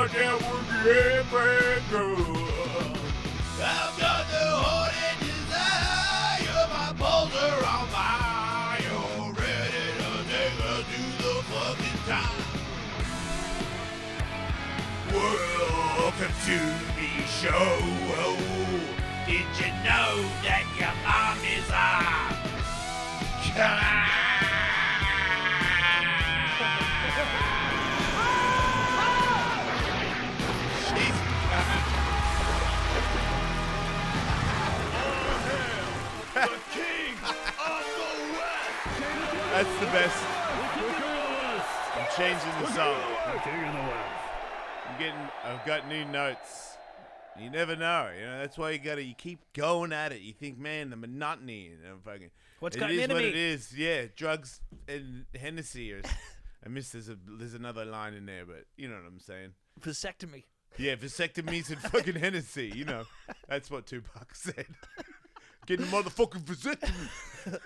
but that would be every good. I've got the heart and desire, my balls are on fire, ready to take us to the fucking top. Welcome to the show. Did you know that your mom is a the king of the West. That's the best. I'm changing the song. The king of the West. I've got new notes. You never know, that's why you keep going at it. You think, man, the monotony, fucking. What's it gotten is into what me? it is. Yeah, drugs and Hennessy. I miss there's another line in there, but you know what I'm saying. Vasectomy. Yeah, vasectomies and fucking Hennessy. That's what Tupac said. Getting a motherfucking vasectomy.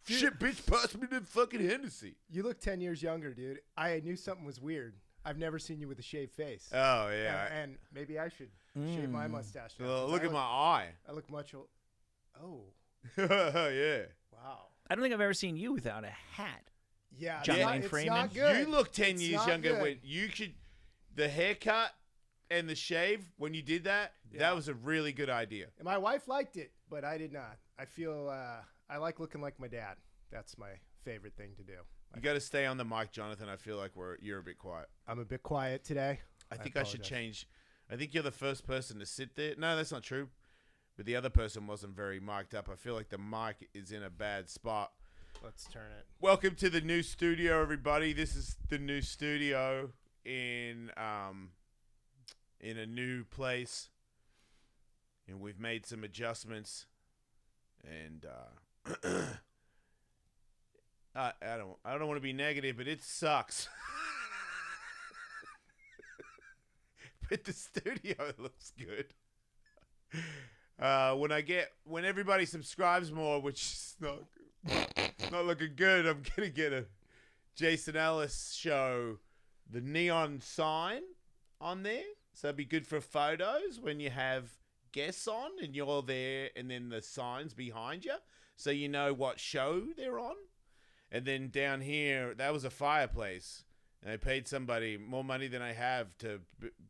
Shit, bitch, pass me the fucking Hennessy. You look 10 years younger, dude. I knew something was weird. I've never seen you with a shaved face. Oh, yeah. And maybe I should shave my mustache now. Well, 'cause look at my eye. I look much Oh. Yeah. Wow. I don't think I've ever seen you without a hat. Yeah. John it's Wayne not Freeman. good. You look 10 It's years not younger. good. When you could, the haircut and the shave, when you did that, that was a really good idea. And my wife liked it, but I did not. I feel I like looking like my dad. That's my favorite thing to do. You got to stay on the mic, Jonathan. I feel like you're a bit quiet. I'm a bit quiet today. I think I should apologize. change. I think you're the first person to sit there. No, that's not true. But the other person wasn't very mic'd up. I feel like the mic is in a bad spot. Let's turn it. Welcome to the new studio, everybody. This is the new studio in a new place, and we've made some adjustments. And I don't want to be negative, but it sucks. But the studio looks good. When everybody subscribes more, which is not looking good, I'm gonna get a Jason Ellis show, the neon sign on there. So it'd be good for photos when you have guests on and you're there, and then the signs behind you, so you know what show they're on. And then down here, that was a fireplace. And I paid somebody more money than I have to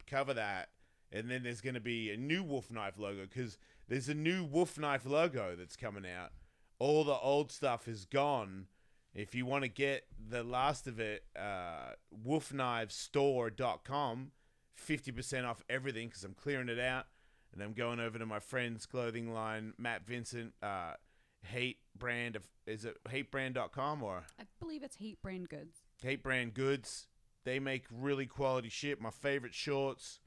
cover that. And then there's going to be a new Wolf Knife logo, because there's a new Wolf Knife logo that's coming out. All the old stuff is gone. If you want to get the last of it, wolfknifestore.com, 50% off everything, because I'm clearing it out. And I'm going over to my friend's clothing line, Matt Vincent, is it hatebrand.com or? I believe it's Hate Brand Goods. Hate Brand Goods. They make really quality shit. My favorite shorts.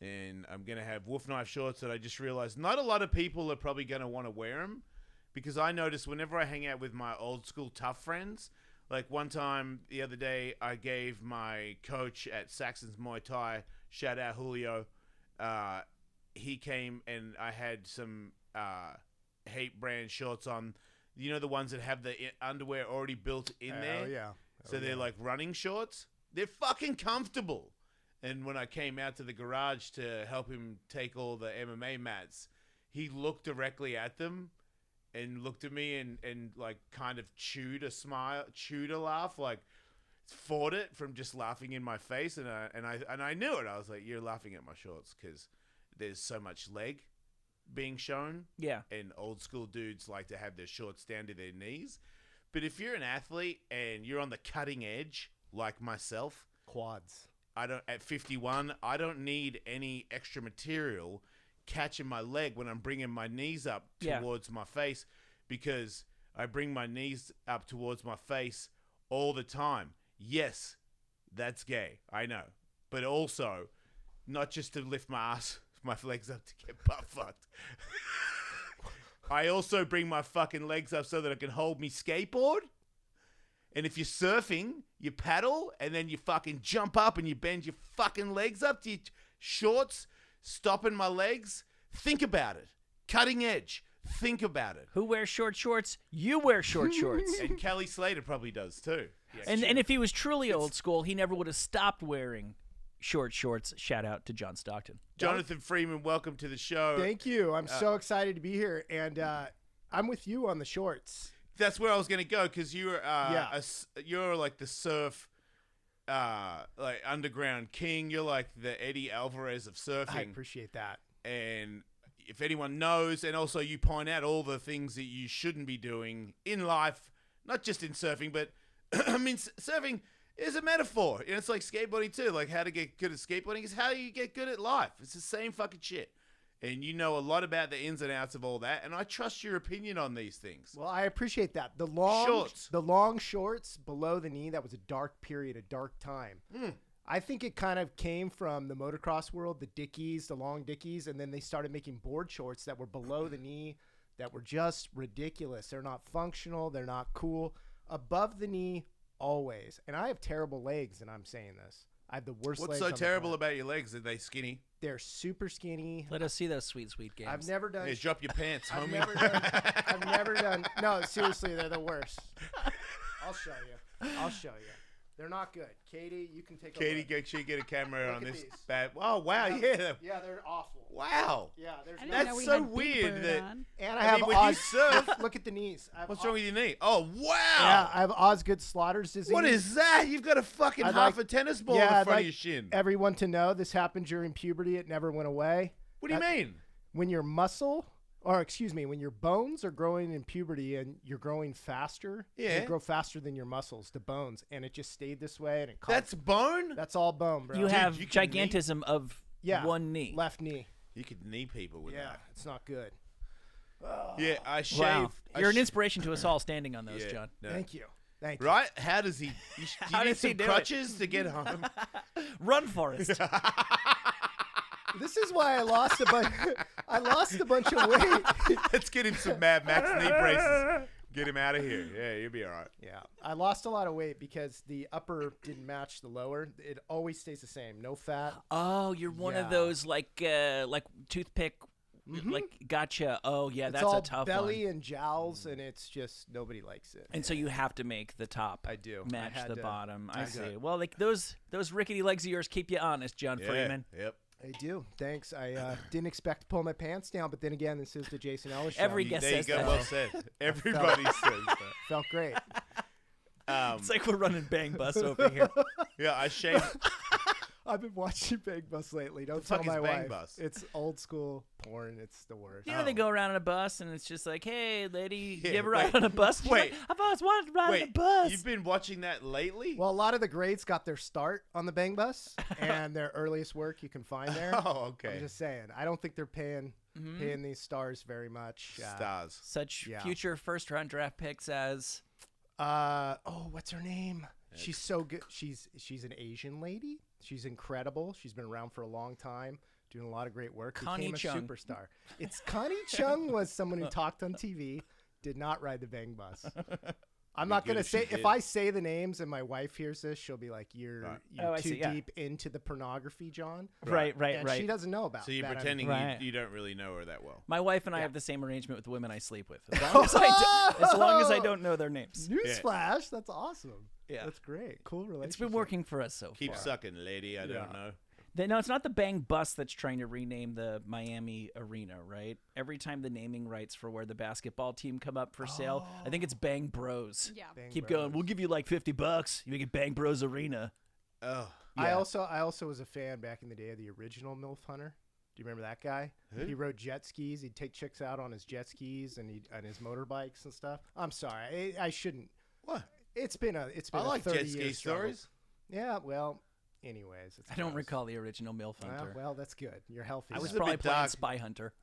And I'm going to have Wolf Knife shorts that I just realized not a lot of people are probably going to want to wear them, because I notice whenever I hang out with my old school tough friends, like one time the other day, I gave my coach at Saxon's Muay Thai, shout out Julio, he came and I had some Hate Brand shorts on. You know, the ones that have the underwear already built in there? Oh, yeah. So they're like running shorts. They're fucking comfortable. And when I came out to the garage to help him take all the MMA mats, he looked directly at them and looked at me and like kind of chewed a laugh, like fought it from just laughing in my face. And I knew it. I was like, you're laughing at my shorts because there's so much leg being shown. Yeah. And old school dudes like to have their shorts down to their knees. But if you're an athlete and you're on the cutting edge, like myself, Quads. at 51, I don't need any extra material catching my leg when I'm bringing my knees up towards my face, because I bring my knees up towards my face all the time. Yes, that's gay, I know. But also, not just to lift my legs up to get butt fucked. I also bring my fucking legs up so that I can hold me skateboard. And if you're surfing, you paddle, and then you fucking jump up and you bend your fucking legs up to your shorts, stopping my legs. Think about it. Cutting edge. Think about it. Who wears short shorts? You wear short shorts. And Kelly Slater probably does too. And if he was truly old school, he never would have stopped wearing short shorts. Shout out to John Stockton. Jonathan Freeman, welcome to the show. Thank you. I'm so excited to be here, and I'm with you on the shorts. That's where I was going to go because you're you're like the surf, like underground king. You're like the Eddie Alvarez of surfing. I appreciate that. And if anyone knows, and also you point out all the things that you shouldn't be doing in life, not just in surfing, but I mean, surfing is a metaphor. And it's like skateboarding too. Like how to get good at skateboarding is how you get good at life. It's the same fucking shit. And you know a lot about the ins and outs of all that, and I trust your opinion on these things. Well, I appreciate that. The long shorts below the knee, that was a dark period, a dark time. I think it kind of came from the motocross world, the dickies, the long dickies, and then they started making board shorts that were below the knee that were just ridiculous. They're not functional. They're not cool. Above the knee, always. And I have terrible legs, and I'm saying this. I have the worst legs. What's so terrible about your legs? Are they skinny? They're super skinny. Let us see those sweet games. I've never done. Hey, drop your pants, homie. I've never done. No, seriously, they're the worst. I'll show you. They're not good. Katie, you can take a look. Katie, get a camera Look on at this these. bad. Oh, wow, yeah. Yeah, they're awful. Wow. Yeah, there's I didn't That's know we so had Big weird Bird that- on. and I I have mean, when you Oz. surf- Look at the knees. I have What's wrong with your knee? Oh, wow. Yeah, I have Osgood Slaughter's disease. What is that? You've got a fucking I'd half like- a tennis ball Yeah, in I'd front of like your shin. everyone to know this happened during puberty. It never went away. What do you mean? When your when your bones are growing in puberty and you're growing faster, Yeah. they grow faster than your muscles, the bones, and it just stayed this way. And it That's bone? that's all bone, bro. You have you can gigantism of one knee. left knee. You could knee people with Yeah, that. it's not good. Yeah, I shaved. Wow. I You're an sh- inspiration to us all standing on those, Yeah, John. no. Thank you. Right? How does he? Do How you need does he some do it? crutches to get home? Run, Forrest. This is why I lost a bunch. I lost a bunch of weight. Let's get him some Mad Max knee braces. Get him out of here. Yeah, you'll be all right. Yeah, I lost a lot of weight because the upper didn't match the lower. It always stays the same. No fat. Oh, you're one of Yeah. those like toothpick, like gotcha. Oh yeah, It's that's all a tough belly one. and jowls, and it's just nobody likes it. And so you have to make the top. I do. I match had the to- bottom. I I see. got- Well, like those rickety legs of yours keep you honest, John Yeah. Freeman. Yep. I do. Thanks. I didn't expect to pull my pants down, but then again, this is the Jason Ellis show. Every guest There you says go. that. Well said. Everybody says that. Felt great. It's like we're running Bang Bus over here. Yeah, I shaved. I've been watching Bang Bus lately. Don't The tell fuck my is Bang wife. Bus? It's old school porn. It's the worst. You know, they go around on a bus and it's just like, hey, lady, Yeah, you ever wait. ride on a bus? She's Wait. like, I've always wanted to ride on a Wait, bus. you've been watching that lately? Well, a lot of the greats got their start on the Bang Bus, and their earliest work you can find there. Oh, okay. I'm just saying. I don't think they're paying these stars very much. Stars. Such Yeah. future first-round draft picks as What's her name? She's so good. She's an Asian lady. She's incredible. She's been around for a long time, doing a lot of great work. Connie Became a Chung. superstar. It's Connie Chung was someone who talked on TV, did not ride the Bang Bus. I'm not good gonna if she say did. if I say the names and my wife hears this, she'll be like, "You're Oh, I too see, yeah. deep into the pornography, John." right. And she doesn't know about. So you're that. pretending Right. you don't really know her that well. My wife and I have the same arrangement with the women I sleep with. As long as I don't know their names. Newsflash, that's awesome. Yeah. That's great. Cool relationship. It's been working for us so Keep far. sucking, lady. I don't know. No, it's not the Bang Bus that's trying to rename the Miami Arena, right? Every time the naming rights for where the basketball team come up for sale, I think it's Bang Bros. Yeah. Bang Keep Bros. going. We'll give you like $50. You make it Bang Bros Arena. Oh, I Yeah. also was a fan back in the day of the original MILF Hunter. Do you remember that guy? Who? He rode jet skis. He'd take chicks out on his jet skis and his motorbikes and stuff. I'm sorry, I shouldn't. what? It's been a I like 30 jet ski year struggle. stories. Yeah, well, anyways, it's I don't gross. recall the original MILF Hunter. Well, that's good. You're healthy. I was is a probably bit playing dark. Spy Hunter.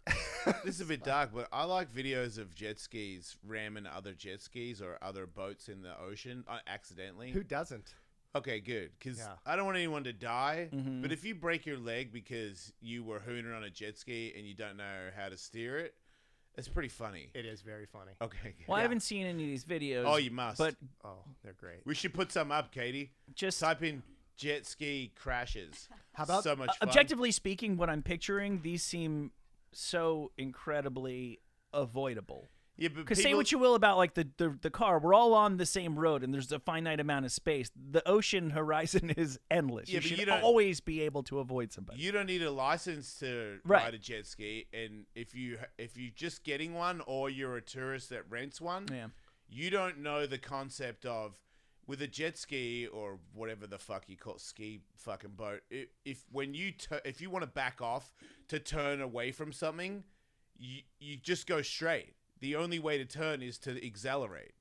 This is a bit dark, but I like videos of jet skis ramming other jet skis or other boats in the ocean accidentally. Who doesn't? Okay, good. Because Yeah. I don't want anyone to die. Mhm. But if you break your leg because you were hooning on a jet ski and you don't know how to steer it, it's pretty funny. It is very funny. Okay. Well, I Yeah. haven't seen any of these videos. Oh, you must. But Oh, they're great. We should put some up, Katie. just Type in jet ski crashes. How about so much fun. objectively speaking, what I'm picturing, these seem so incredibly avoidable. Yeah, but Because say what you will about like the car, we're all on the same road and there's a finite amount of space. The ocean horizon is endless. Yeah, You but should you don't- always be able to avoid somebody. You don't need a license to Right. ride a jet ski, and if you're just getting one or you're a tourist that rents one, Yeah. you don't know the concept of with a jet ski or whatever the fuck you call ski fucking boat. If you want to back off to turn away from something, you just go straight. The only way to turn is to accelerate.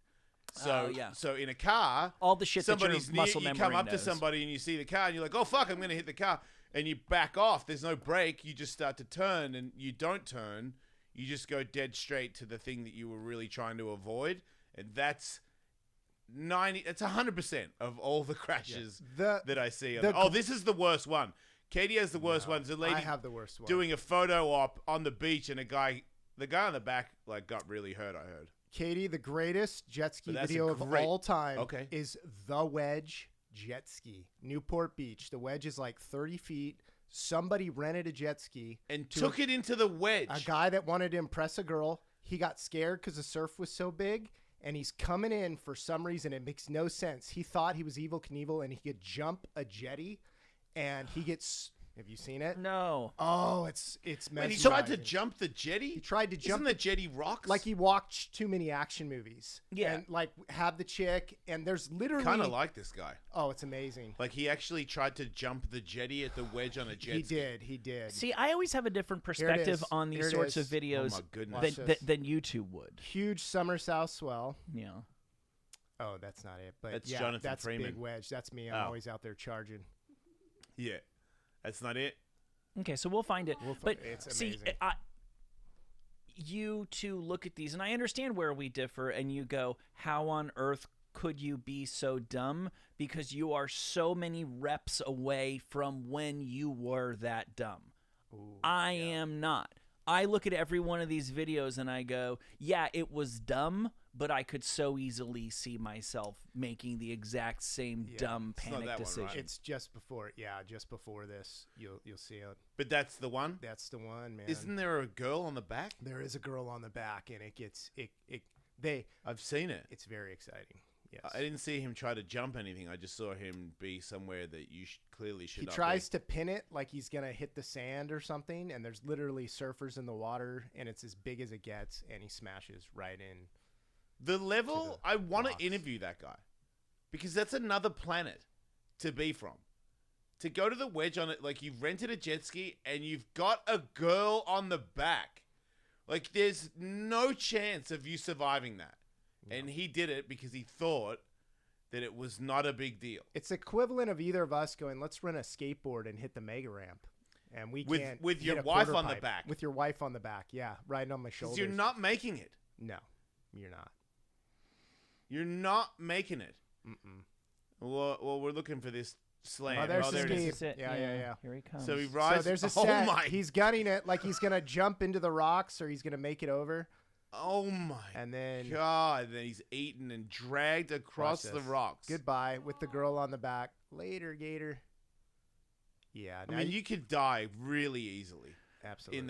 So yeah. So in a car, All the shit that your somebody's near, muscle you memory come up to knows. somebody and you see the car and you're like, oh fuck, I'm gonna hit the car, and you back off. There's no brake. You just start to turn, and you don't turn. You just go dead straight to the thing that you were really trying to avoid, and that's 100% of all the crashes that I see. This is the worst one. Katie has the worst one. There's a lady I have the worst one. doing a photo op on the beach, and the guy on the back got really hurt. I heard. Katie, the greatest jet ski But that's video a of great- all time Okay. is the Wedge jet ski. Newport Beach. The Wedge is like 30 feet. Somebody rented a jet ski. And took it into the wedge. A guy that wanted to impress a girl. He got scared because the surf was so big. And he's coming in for some reason. It makes no sense. He thought he was Evel Knievel and he could jump a jetty. And he gets... Have you seen it? No. Oh, it's Wait, he mesmerizing. tried to jump the jetty? He tried to jump Isn't the jetty rocks? like he watched too many action movies. Yeah. And like have the chick and there's literally kind of like this guy. Oh, it's amazing. Like he actually tried to jump the jetty at the wedge on a jet ski. He did. See, I always have a different Here it perspective is. on these Here it sorts of is. videos Oh my goodness. Watch this. than you two would. Huge summer south swell. Yeah. Oh, that's not it. But That's yeah, Jonathan that's Freeman. Big Wedge. That's me. I'm Oh. always out there charging. Yeah. That's not it. Okay, so we'll find it. But it's see, amazing. you two look at these, and I understand where we differ, and you go, how on earth could you be so dumb? Because you are so many reps away from when you were that dumb. I am not. I look at every one of these videos and I go, yeah, it was dumb, but I could so easily see myself making the exact same dumb It's not panic that one, decision. right? It's just before this. You'll see it. But that's the one? That's the one, man. Isn't there a girl on the back? There is a girl on the back, and I've seen it. it's very exciting. Yes. I didn't see him try to jump anything. I just saw him be somewhere that you clearly should He not tries be. to pin it like he's gonna hit the sand or something, and there's literally surfers in the water, and it's as big as it gets, and he smashes right in. The level, the I want rocks. to interview that guy. Because that's another planet to be from. To go to the wedge on it, like you've rented a jet ski and you've got a girl on the back. Like there's no chance of you surviving that. And he did it because he thought that it was not a big deal. It's equivalent of either of us going, let's rent a skateboard and hit the mega ramp. And we With- can't with hit your a wife quarter on the pipe. back. With your wife on the back, yeah, riding on my Because shoulders. you're not making it. No, you're not. You're not making it. Well, we're looking for this slam. Oh, there's there the it ski. is. This is it. Yeah. Here he comes. So he So rides. there's a oh set. my! He's gunning it like he's gonna jump into the rocks or he's gonna make it over, Oh my! and then God, then he's eaten and dragged across Watch the this. rocks. goodbye with the girl on the back. Later, Gator. Yeah, I now mean, you could die really easily absolutely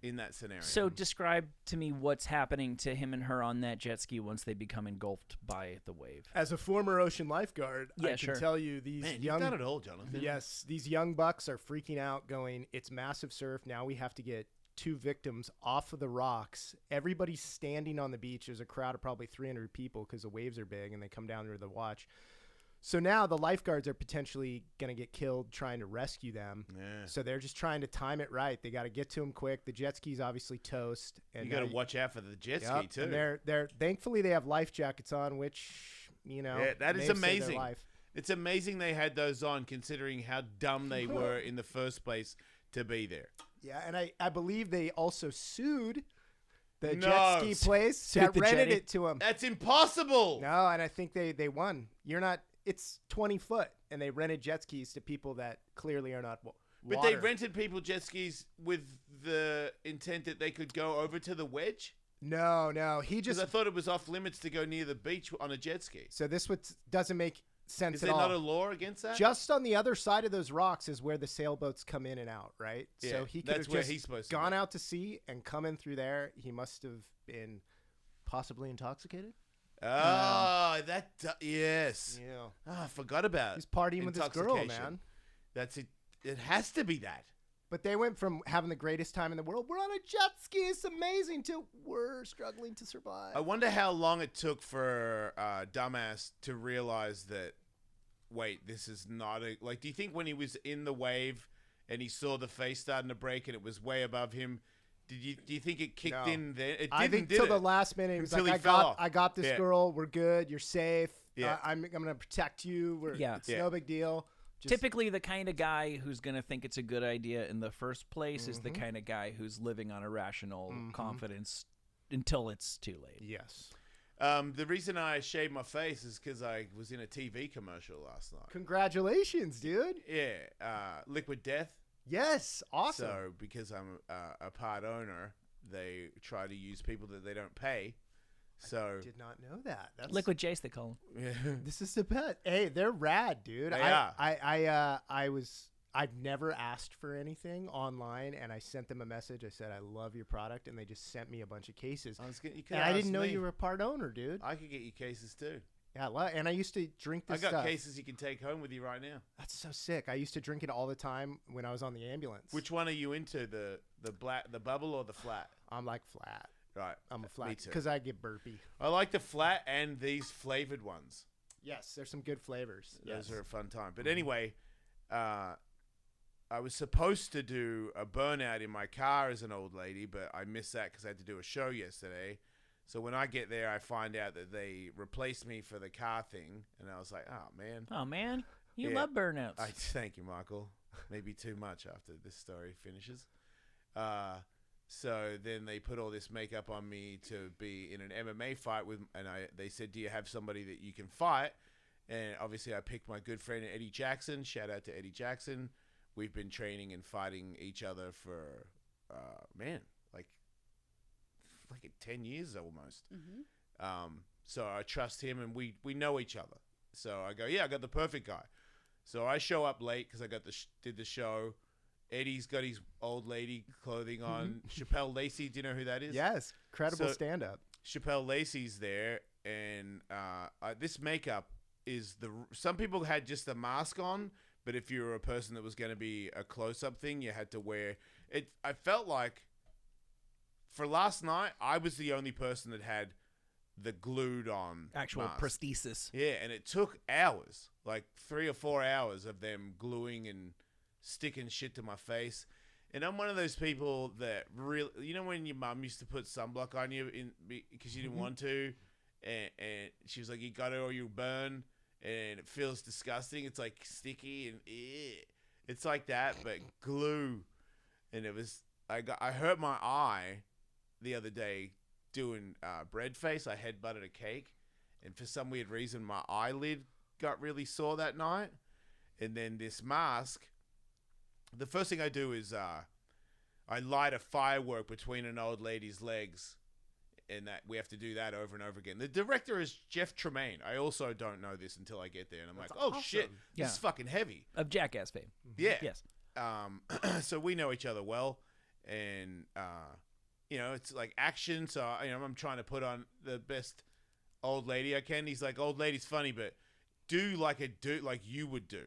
in that scenario. So describe to me what's happening to him and her on that jet ski once they become engulfed by the wave. As a former ocean lifeguard, Yeah, I can sure. tell you these man, young you've done it all, Jonathan. Yes, these young bucks are freaking out going, it's massive surf. Now we have to get 2 victims off of the rocks. Everybody's standing on the beach. There's a crowd of probably 300 people because the waves are big and they come down there to watch. So now the lifeguards are potentially going to get killed trying to rescue them. Yeah. So they're just trying to time it right. They got to get to them quick. The jet ski's obviously toast. And You got to now watch out for the jet Yep, ski too. And they're thankfully they have life jackets on, which, you know, Yeah, that may is have saved their amazing. life. It's amazing they had those on, considering how dumb they were in the first place to be there. Yeah, and I believe they also sued the No. jet ski place Sued that the rented jetty? it to them. That's impossible. No, and I think they won. You're not. It's 20 foot, and they rented jet skis to people that clearly are not. But water. they rented people jet skis with the intent that they could go over to the wedge. No, he Because just. I thought it was off limits to go near the beach on a jet ski. So this doesn't make sense Is at there all. not a law against that? Just on the other side of those rocks is where the sailboats come in and out, right? Yeah, So he could that's have where just he's supposed to gone be. out to sea and come in through there. He must have been Possibly intoxicated. Oh, yes. Yeah. Oh, I forgot about He's partying with this girl, intoxication. man. That's it. It has to be that. But they went from having the greatest time in the world, we're on a jet ski, it's amazing, to we're struggling to survive. I wonder how long it took for Dumbass to realize that, wait, this is not a... Like, do you think when he was in the wave and he saw the face starting to break and it was way above him, do you think it kicked in then? It didn't, I think did till it? the last minute, he was Until like, he fell off. I got this girl, we're good, you're safe, Yeah. I'm going to protect you, it's no big deal. Typically, the kind of guy who's going to think it's a good idea in the first place is the kind of guy who's living on irrational confidence until it's too late. Yes. The reason I shaved my face is because I was in a TV commercial last night. Congratulations, dude. Yeah. Liquid Death. Yes. Awesome. So, because I'm a part owner, they try to use people that they don't pay. So I did not know that. That's Liquid Jace, they call him. Yeah. This is the bet. Hey, they're rad, dude. They are. I've never asked for anything online, and I sent them a message. I said I love your product, and they just sent me a bunch of cases. And I didn't know you were a part owner, dude. I could get you cases too. Yeah, and I used to drink this I got stuff. cases you can take home with you right now. That's so sick. I used to drink it all the time when I was on the ambulance. Which one are you into? The bubble or the flat? I'm like flat. Right. I'm a flat Me too. because I get burpy. I like the flat and these flavored ones. Yes, there's some good flavors. Those are a fun time. But anyway, I was supposed to do a burnout in my car as an old lady, but I missed that because I had to do a show yesterday. So when I get there, I find out that they replaced me for the car thing, and I was like, "Oh man, You love burnouts." Thank you, Michael. Maybe too much after this story finishes. So then they put all this makeup on me to be in an MMA fight with, and they said, "Do you have somebody that you can fight?" And obviously, I picked my good friend Eddie Jackson. Shout out to Eddie Jackson. We've been training and fighting each other for, like 10 years almost. So I trust him, and we know each other. So I go, yeah, I got the perfect guy. So I show up late because I did the show. Eddie's got his old lady clothing on. Chappelle Lacey, do you know who that is? Yes, credible stand-up. Chappelle Lacey's there, and this makeup is some people had just the mask on, but if you were a person that was going to be a close-up thing, you had to wear it. I felt like for last night, I was the only person that had the glued on actual mask. prosthesis. Yeah, and it took hours, like 3 or 4 hours of them gluing and sticking shit to my face. And I'm one of those people that really, you know, when your mum used to put sunblock on you because you didn't want to, and she was like, "You got it or you burn," and it feels disgusting. It's like sticky and it's like that, but glue. And it was I hurt my eye the other day doing bread face. I headbutted a cake, and for some weird reason, my eyelid got really sore that night. And then this mask. The first thing I do is I light a firework between an old lady's legs, and that we have to do that over and over again. The director is Jeff Tremaine. I also don't know this until I get there, and I'm like, oh, shit, this is fucking heavy. Of Jackass fame. Yeah. Yes. So we know each other well, and, it's like action, so, I'm trying to put on the best old lady I can. He's like, old lady's funny, but do like you would do.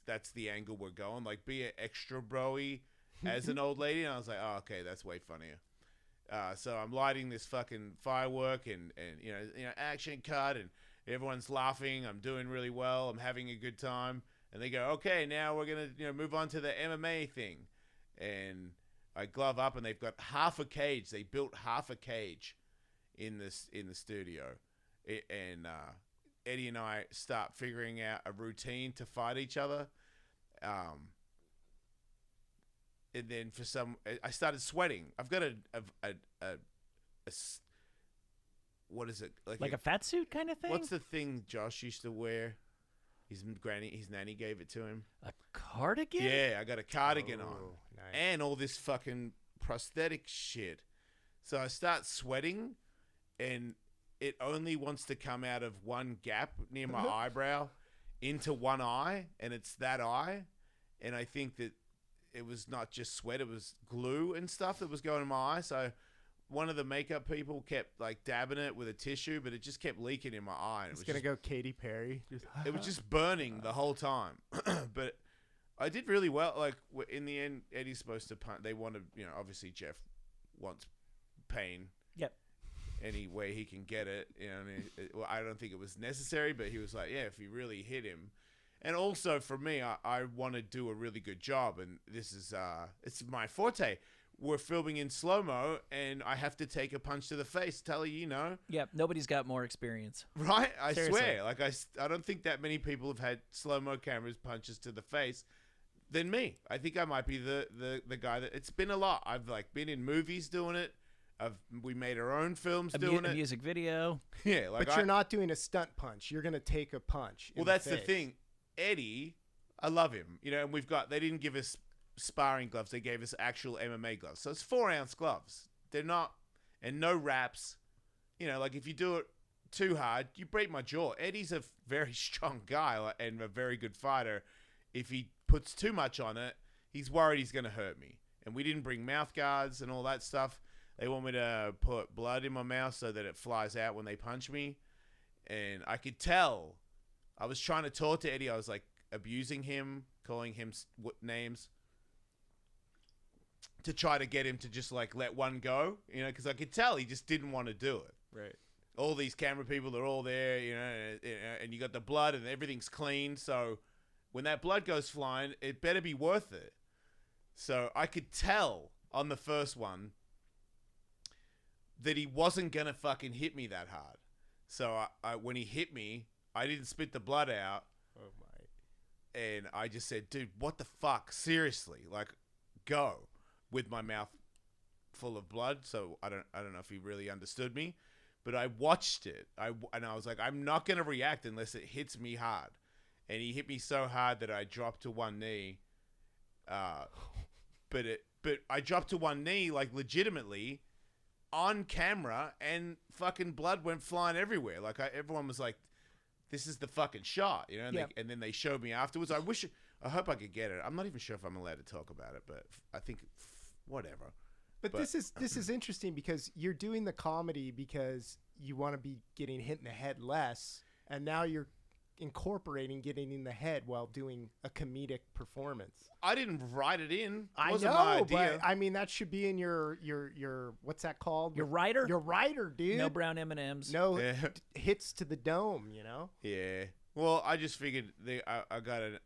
That's the angle we're going. Like, be an extra bro-y as an old lady. And I was like, oh, okay, that's way funnier. So I'm lighting this fucking firework and action cut, and everyone's laughing. I'm doing really well. I'm having a good time. And they go, okay, now we're gonna move on to the MMA thing. And I glove up, and they've got half a cage. They built half a cage in the studio, and Eddie and I start figuring out a routine to fight each other. And then I started sweating. I've got a what is it? Like a fat suit kind of thing? What's the thing Josh used to wear? His nanny gave it to him. A cardigan? Yeah, I got a cardigan on. Nice. And all this fucking prosthetic shit. So I start sweating, and it only wants to come out of one gap near my eyebrow into one eye, and it's that eye. And I think that it was not just sweat, it was glue and stuff that was going in my eye. So one of the makeup people kept like dabbing it with a tissue, but it just kept leaking in my eye. It's gonna go Katy Perry. It was just burning the whole time. But I did really well. Like in the end, Eddie's supposed to punch. They wanted, obviously Jeff wants pain. Yep. Any way he can get it, well, I don't think it was necessary, but he was like, yeah, if you really hit him. And also for me, I want to do a really good job, and this is it's my forte. We're filming in slow-mo, and I have to take a punch to the face. Tully, Yep, nobody's got more experience. Right? I Seriously. swear. Like, I don't think that many people have had slow-mo cameras punches to the face than me. I think I might be the guy that... It's been a lot. I've, like, been in movies doing it. We made our own films doing it. Music video. Yeah, like but you're not doing a stunt punch. You're going to take a punch. Well, that's the thing. Eddie, I love him. And they didn't give us sparring gloves. They gave us actual MMA gloves. So it's 4-ounce gloves. They're not, and no wraps. Like if you do it too hard, you break my jaw. Eddie's a very strong guy and a very good fighter. If he puts too much on it, he's worried he's going to hurt me. And we didn't bring mouth guards and all that stuff. They want me to put blood in my mouth so that it flies out when they punch me. And I could tell. I was trying to talk to Eddie. I was like abusing him, calling him names to try to get him to just like let one go, because I could tell he just didn't want to do it. Right. All these camera people, they're all there, and you got the blood and everything's clean. So when that blood goes flying, it better be worth it. So I could tell on the first one that he wasn't going to fucking hit me that hard. So when he hit me, I didn't spit the blood out. Oh my. And I just said, dude, what the fuck? Seriously, like, go. With my mouth full of blood. So I don't know if he really understood me, but I watched it. And I was like, I'm not going to react unless it hits me hard. And he hit me so hard that I dropped to one knee. But I dropped to one knee, like, legitimately on camera, and fucking blood went flying everywhere. Like, everyone was like, this is the fucking shot, and then they showed me afterwards. I hope I could get it. I'm not even sure if I'm allowed to talk about it, but I think whatever. But this is interesting because you're doing the comedy because you want to be getting hit in the head less, and now you're incorporating getting in the head while doing a comedic performance. I didn't write it in. I wasn't know, my idea. but I mean that should be in your what's that called? Your writer? Your writer, dude. No brown M&Ms. No hits to the dome, Yeah. Well, I just figured I got it.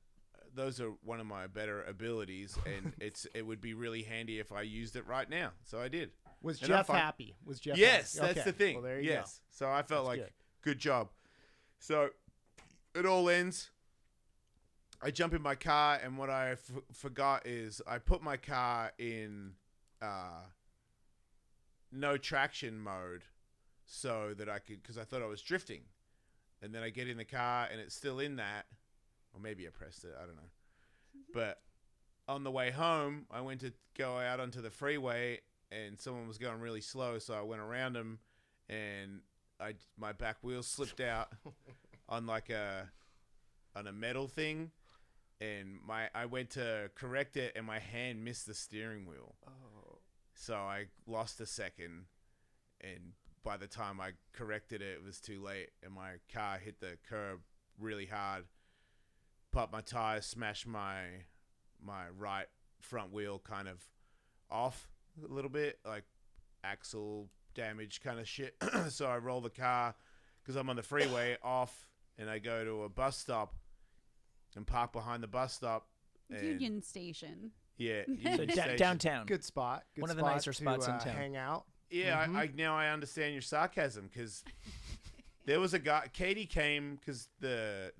Those are one of my better abilities, and it would be really handy if I used it right now. So I did. Was Jeff happy? Yes, happy? that's the thing. Well, there you go. So I felt That's like good job. So it all ends. I jump in my car, and what I forgot is I put my car in no traction mode so that I could, because I thought I was drifting. And then I get in the car, and it's still in that. Or maybe I pressed it. I don't know. But on the way home, I went to go out onto the freeway, and someone was going really slow, so I went around him, and my back wheel slipped out on a metal thing, and I went to correct it, and my hand missed the steering wheel. Oh. So I lost a second, and by the time I corrected it, it was too late, and my car hit the curb really hard. Popped my tire, smashed my right front wheel kind of off a little bit, like axle damage kind of shit. So I roll the car, because I'm on the freeway, off, and I go to a bus stop and park behind the bus stop. Union Station. Yeah. So Union Station. downtown. Good spot. Good One of the spot nicer to, spots in town. Hang out. Yeah, now I understand your sarcasm, because there was a guy, Katie came because the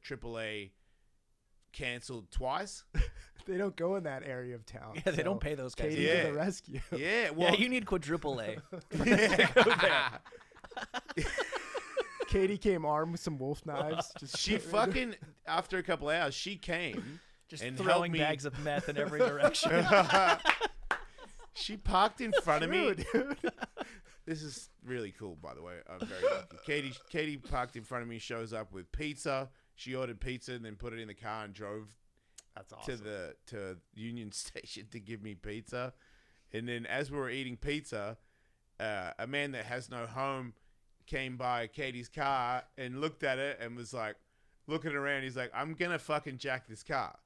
AAA canceled twice. They don't go in that area of town. Yeah, they don't pay those guys. Katie to the rescue. Yeah, well, Yeah, you need quadruple A. Katie came armed with some wolf knives. She fucking, after a couple hours, she came Just and throwing helped me. bags of meth in every direction. She parked in front of me. Dude. This is really cool, by the way. I'm very lucky. Katie parked in front of me, shows up with pizza. She ordered pizza and then put it in the car and drove That's awesome. to Union Station to give me pizza. And then as we were eating pizza, a man that has no home came by Katie's car and looked at it and was like, looking around. He's like, I'm gonna fucking jack this car,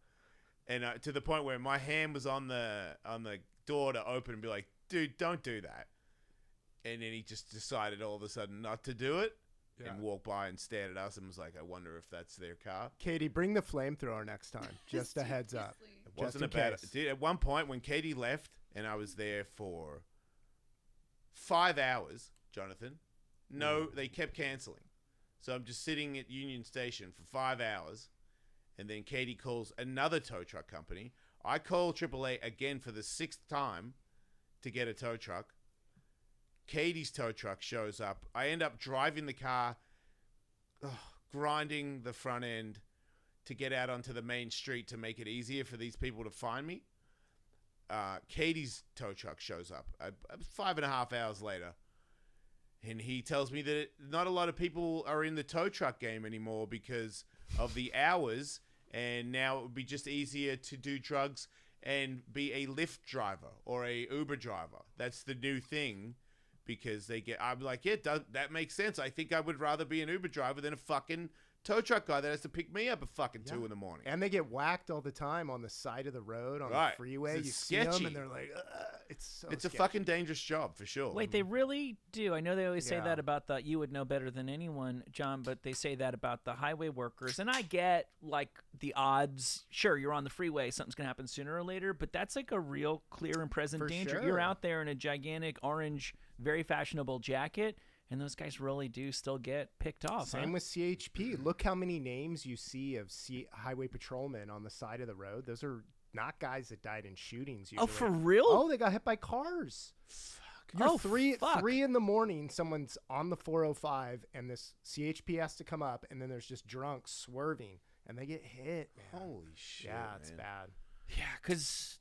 and to the point where my hand was on the door to open and be like, dude, don't do that. And then he just decided all of a sudden not to do it. Yeah. And walked by and stared at us and was like, I wonder if that's their car. Katie, bring the flamethrower next time. Just a heads up. It wasn't about it. Dude, at one point when Katie left and I was there for 5 hours, Jonathan, they kept canceling. So I'm just sitting at Union Station for 5 hours, and then Katie calls another tow truck company. I call AAA again for the 6th time to get a tow truck. Katie's tow truck shows up. I end up driving the car, grinding the front end to get out onto the main street to make it easier for these people to find me. Katie's tow truck shows up 5.5 hours later. And he tells me that not a lot of people are in the tow truck game anymore because of the hours. And now it would be just easier to do drugs and be a Lyft driver or a Uber driver. That's the new thing. Because I'm like, yeah, that makes sense. I think I would rather be an Uber driver than a fucking tow truck guy that has to pick me up at fucking 2 in the morning. And they get whacked all the time on the side of the road, on the freeway. You see them and they're like, it's a fucking dangerous job for sure. Wait, they really do. I know they always say that about you would know better than anyone, John, but they say that about the highway workers. And I get, like, the odds. Sure, you're on the freeway. Something's going to happen sooner or later, but that's like a real clear and present danger. Sure. You're out there in a gigantic orange, very fashionable jacket, and those guys really do still get picked off. Same with CHP. Look how many names you see of highway patrolmen on the side of the road. Those are not guys that died in shootings usually. Oh, for real? Oh, they got hit by cars. Fuck. Three in the morning, someone's on the 405, and this CHP has to come up, and then there's just drunks swerving, and they get hit, man. Holy shit, yeah, it's bad. Yeah, because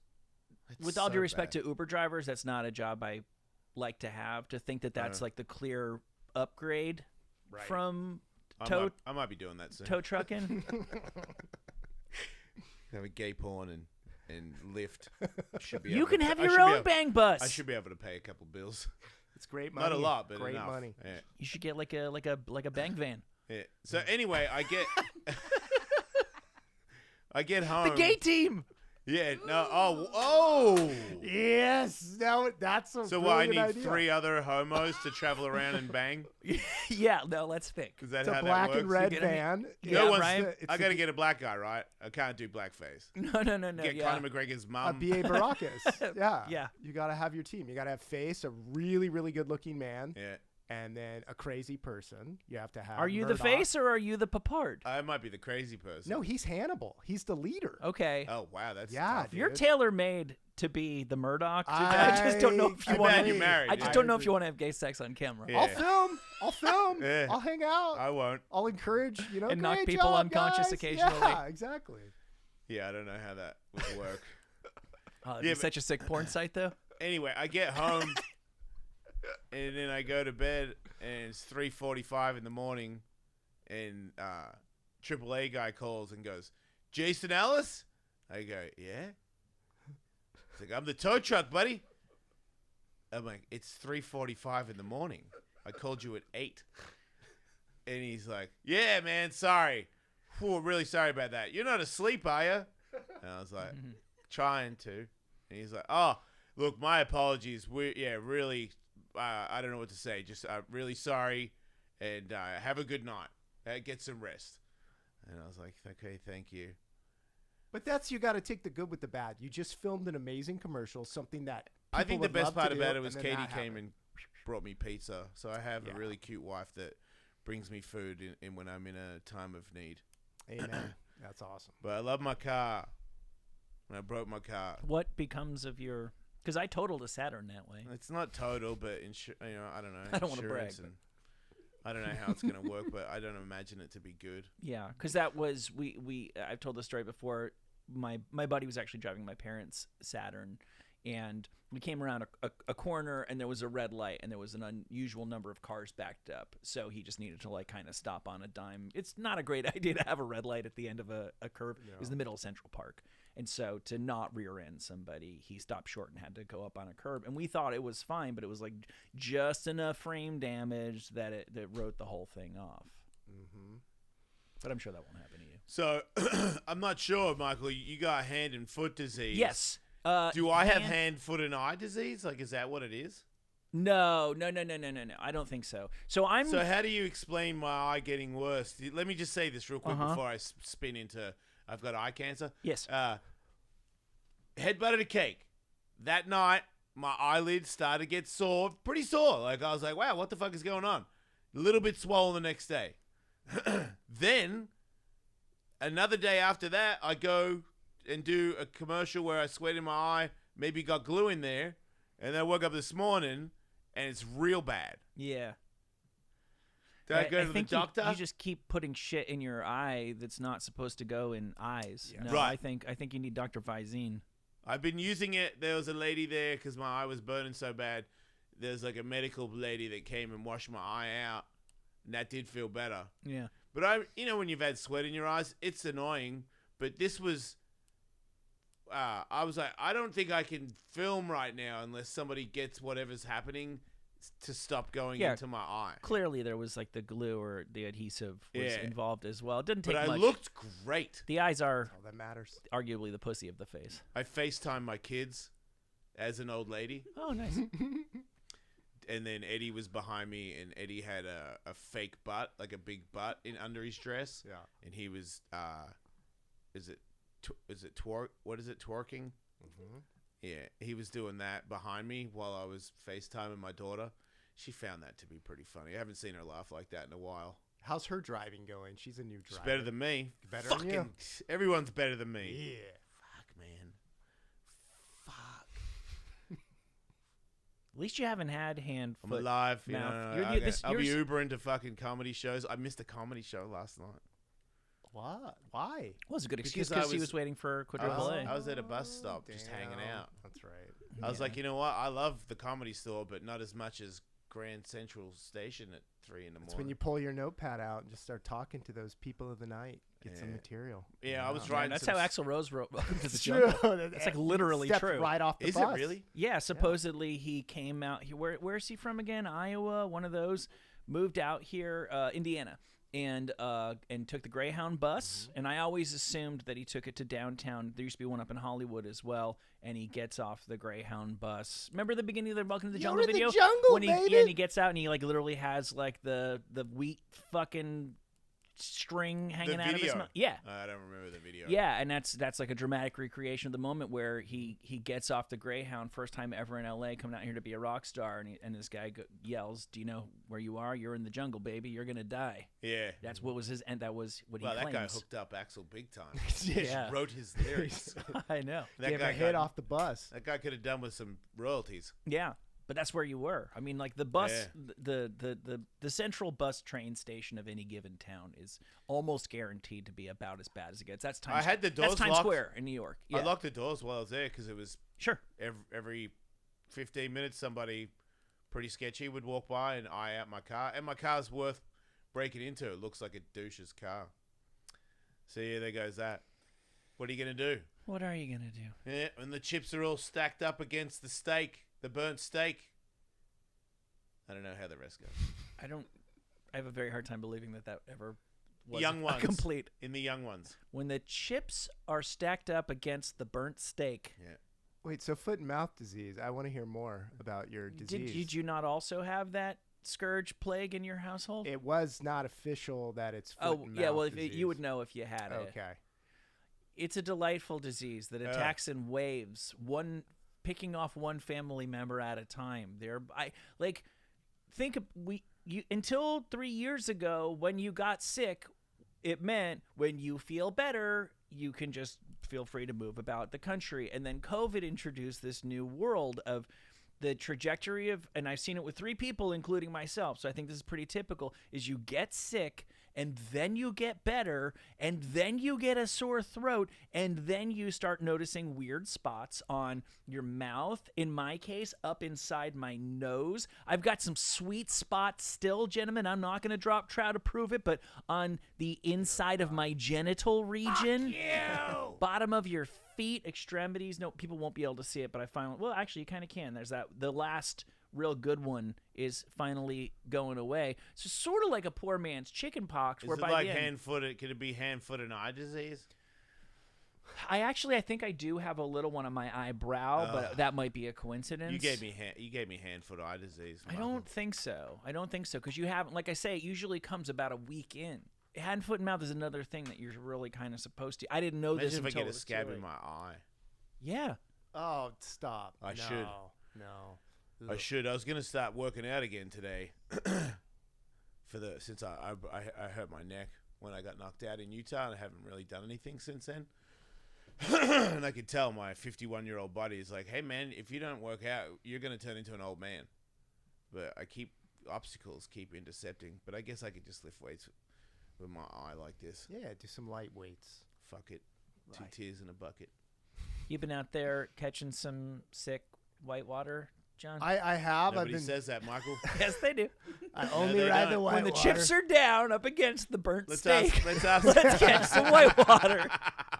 with all due respect to Uber drivers, that's not a job I like to have, to think that that's like the clear upgrade from I might be doing that soon. Tow trucking. Have a gay porn and Lyft. You can have your own bang bus. I should be able to pay a couple bills. It's great money. Not a lot, but great enough. money. Yeah. You should get like a bang van. Yeah. So anyway, I get home. The gay team. Yeah, no. Oh. Yes. Now that's a so what? I need 3 other homos to travel around and bang. Yeah. No, let's think. Is that it's how a black that works? and red van. I got to get a black guy, right? I can't do blackface. No. Get Conor McGregor's mom. B.A. Baracus. Yeah. Yeah. You got to have your team. You got to have face, a really, really good-looking man. Yeah. And then a crazy person. You have to have. Are you Murdoch. the face or are you the papard? I might be the crazy person. No, he's Hannibal. He's the leader. Okay. Oh wow, that's tough. Dude. You're tailor-made to be the Murdoch. I just don't know if you want. You're married. I just don't know if you want to have gay sex on camera. Yeah. I'll film. Yeah. I'll hang out. I won't. I'll encourage. And knock people job, unconscious guys. occasionally. Yeah, exactly. Yeah, I don't know how that would work. It's such a sick porn site, though. Anyway, I get home, and then I go to bed, and it's 3:45 in the morning, and AAA guy calls and goes, "Jason Ellis?" I go, "Yeah." He's like, "I'm the tow truck, buddy." I'm like, "It's 3:45 in the morning. I called you at 8." And he's like, "Yeah, man, sorry. Whew, really sorry about that. You're not asleep, are you?" And I was like, "Trying to." And he's like, "Oh, look, my apologies. Really, I don't know what to say. Just really sorry, and have a good night. Get some rest." And I was like, "Okay, thank you." But you got to take the good with the bad. You just filmed an amazing commercial, something that I think the would best love part to about do, it was and then Katie that came happened. and brought me pizza. So I have a really cute wife that brings me food in when I'm in a time of need. Amen. That's awesome. But I love my car. And I broke my car. What becomes of your? Because I totaled a Saturn that way. It's not total, but I don't know. I don't want to brag. I don't know how it's going to work, but I don't imagine it to be good. Yeah, because that was I've told this story before. My buddy was actually driving my parents' Saturn, and we came around a corner, and there was a red light, and there was an unusual number of cars backed up. So he just needed to kind of stop on a dime. It's not a great idea to have a red light at the end of a curve. No. It was in the middle of Central Park. And so to not rear end somebody, he stopped short and had to go up on a curb. And we thought it was fine, but it was like just enough frame damage that it wrote the whole thing off. Mm-hmm. But I'm sure that won't happen to you. So I'm not sure, Michael. You got hand and foot disease. Yes. Do I have hand, foot, and eye disease? Like, is that what it is? No. I don't think so. So how do you explain my eye getting worse? Let me just say this real quick before I spin into I've got eye cancer. Yes. Head butted a cake. That night, my eyelids started to get sore, pretty sore. Like, I was like, wow, what the fuck is going on? A little bit swollen the next day. Then, another day after that, I go and do a commercial where I sweat in my eye, maybe got glue in there, and then I woke up this morning, and it's real bad. Yeah. Did I go to the doctor? You just keep putting shit in your eye that's not supposed to go in eyes. Yeah. No, right. I think you need Dr. Visine. I've been using it. There was a lady there because my eye was burning so bad. There's like a medical lady that came and washed my eye out, and that did feel better. Yeah. But when you've had sweat in your eyes, it's annoying. But this was, I was like, I don't think I can film right now unless somebody gets whatever's happening to stop going into my eye. Clearly, there was like the glue or the adhesive was involved as well. It didn't take much. But I looked great. The eyes are all that matters. Arguably the pussy of the face. I FaceTime my kids as an old lady. Oh, nice. And then Eddie was behind me, and Eddie had a fake butt, like a big butt under his dress. Yeah. And he was, is it twerking? Mm-hmm. Yeah, he was doing that behind me while I was FaceTiming my daughter. She found that to be pretty funny. I haven't seen her laugh like that in a while. How's her driving going? She's a new driver. She's better than me. Better than you. Everyone's better than me. Yeah. Fuck, man. At least you haven't had hand, foot, I'm alive. mouth. I'll be Ubering to fucking comedy shows. I missed a comedy show last night. What? Why? Well, it was a good excuse because he was waiting for Quadruple A. I was at a bus stop just hanging out. That's right. I was like, you know what? I love the Comedy Store, but not as much as Grand Central Station at 3 in the morning. That's when you pull your notepad out and just start talking to those people of the night. Get some material. Yeah, I was writing. That's how Axl Rose wrote. It's true. It's like literally true. Right off the bus. Is it really? Yeah. Supposedly he came out. Where is he from again? Iowa. One of those. Moved out here, Indiana, and took the Greyhound bus. And I always assumed that he took it to downtown. There used to be one up in Hollywood as well. And he gets off the Greyhound bus. Remember the beginning of the Welcome to the Jungle video? The jungle, when baby. and he gets out and he like literally has like the wheat fucking string hanging out of his mouth. Yeah. I don't remember the video. Yeah, and that's like a dramatic recreation of the moment where he gets off the Greyhound, first time ever in LA, coming out here to be a rock star, and this guy yells, "Do you know where you are? You're in the jungle, baby. You're gonna die." Yeah. That's what was his, and that was what he claims. That guy hooked up Axl big time. Yeah. Wrote his lyrics. I know. That guy hit off the bus. That guy could have done with some royalties. Yeah. But that's where you were. I mean, like the bus, the central bus train station of any given town is almost guaranteed to be about as bad as it gets. That's Times. I had the doors That's Times locked. Square in New York. Yeah. I locked the doors while I was there because it was sure every 15 minutes somebody pretty sketchy would walk by and eye out my car, and my car's worth breaking into. It looks like a douche's car. So yeah, there goes that. What are you gonna do? What are you gonna do? Yeah, and the chips are all stacked up against the steak. The burnt steak. I don't know how the rest goes. I have a very hard time believing that ever was young ones, complete. In the young ones. When the chips are stacked up against the burnt steak. Yeah. Wait, so foot and mouth disease. I want to hear more about your disease. Did you not also have that scourge plague in your household? It was not official that it's foot and mouth disease. You would know if you had it. Okay. It's a delightful disease that attacks in waves, picking off one family member at a time. Until 3 years ago, when you got sick, it meant when you feel better, you can just feel free to move about the country. And then COVID introduced this new world of the trajectory of, and I've seen it with 3 people, including myself, so I think this is pretty typical, is you get sick and then you get better, and then you get a sore throat, and then you start noticing weird spots on your mouth. In my case, up inside my nose. I've got some sweet spots still, gentlemen. I'm not going to drop trow to prove it, but on the inside of my genital region, bottom of your feet, extremities. No, people won't be able to see it, but I finally, well, actually, you kind of can. There's that. The last real good one is finally going away. So sort of like a poor man's chicken pox. Is it like hand-footed? Could it be hand-foot and eye disease? I think I do have a little one on my eyebrow, but that might be a coincidence. You gave me hand-foot eye disease, Michael. I don't think so because you haven't. Like I say, it usually comes about a week in. Hand, foot, and mouth is another thing that you're really kind of supposed to. I didn't know this until if I get a scab in my eye. Yeah. Oh, stop! I should. No. I should. I was gonna start working out again today. Since I hurt my neck when I got knocked out in Utah, and I haven't really done anything since then. And I could tell my 51-year-old body is like, "Hey man, if you don't work out, you're gonna turn into an old man." But obstacles keep intercepting. But I guess I could just lift weights with my eye like this. Yeah, do some light weights. Fuck it. 2 tears in a bucket. You've been out there catching some sick whitewater, John? I have. Nobody says that, Michael. Yes, they do. I only ride the whitewater. When the chips are down up against the burnt steak, let's let's catch some whitewater.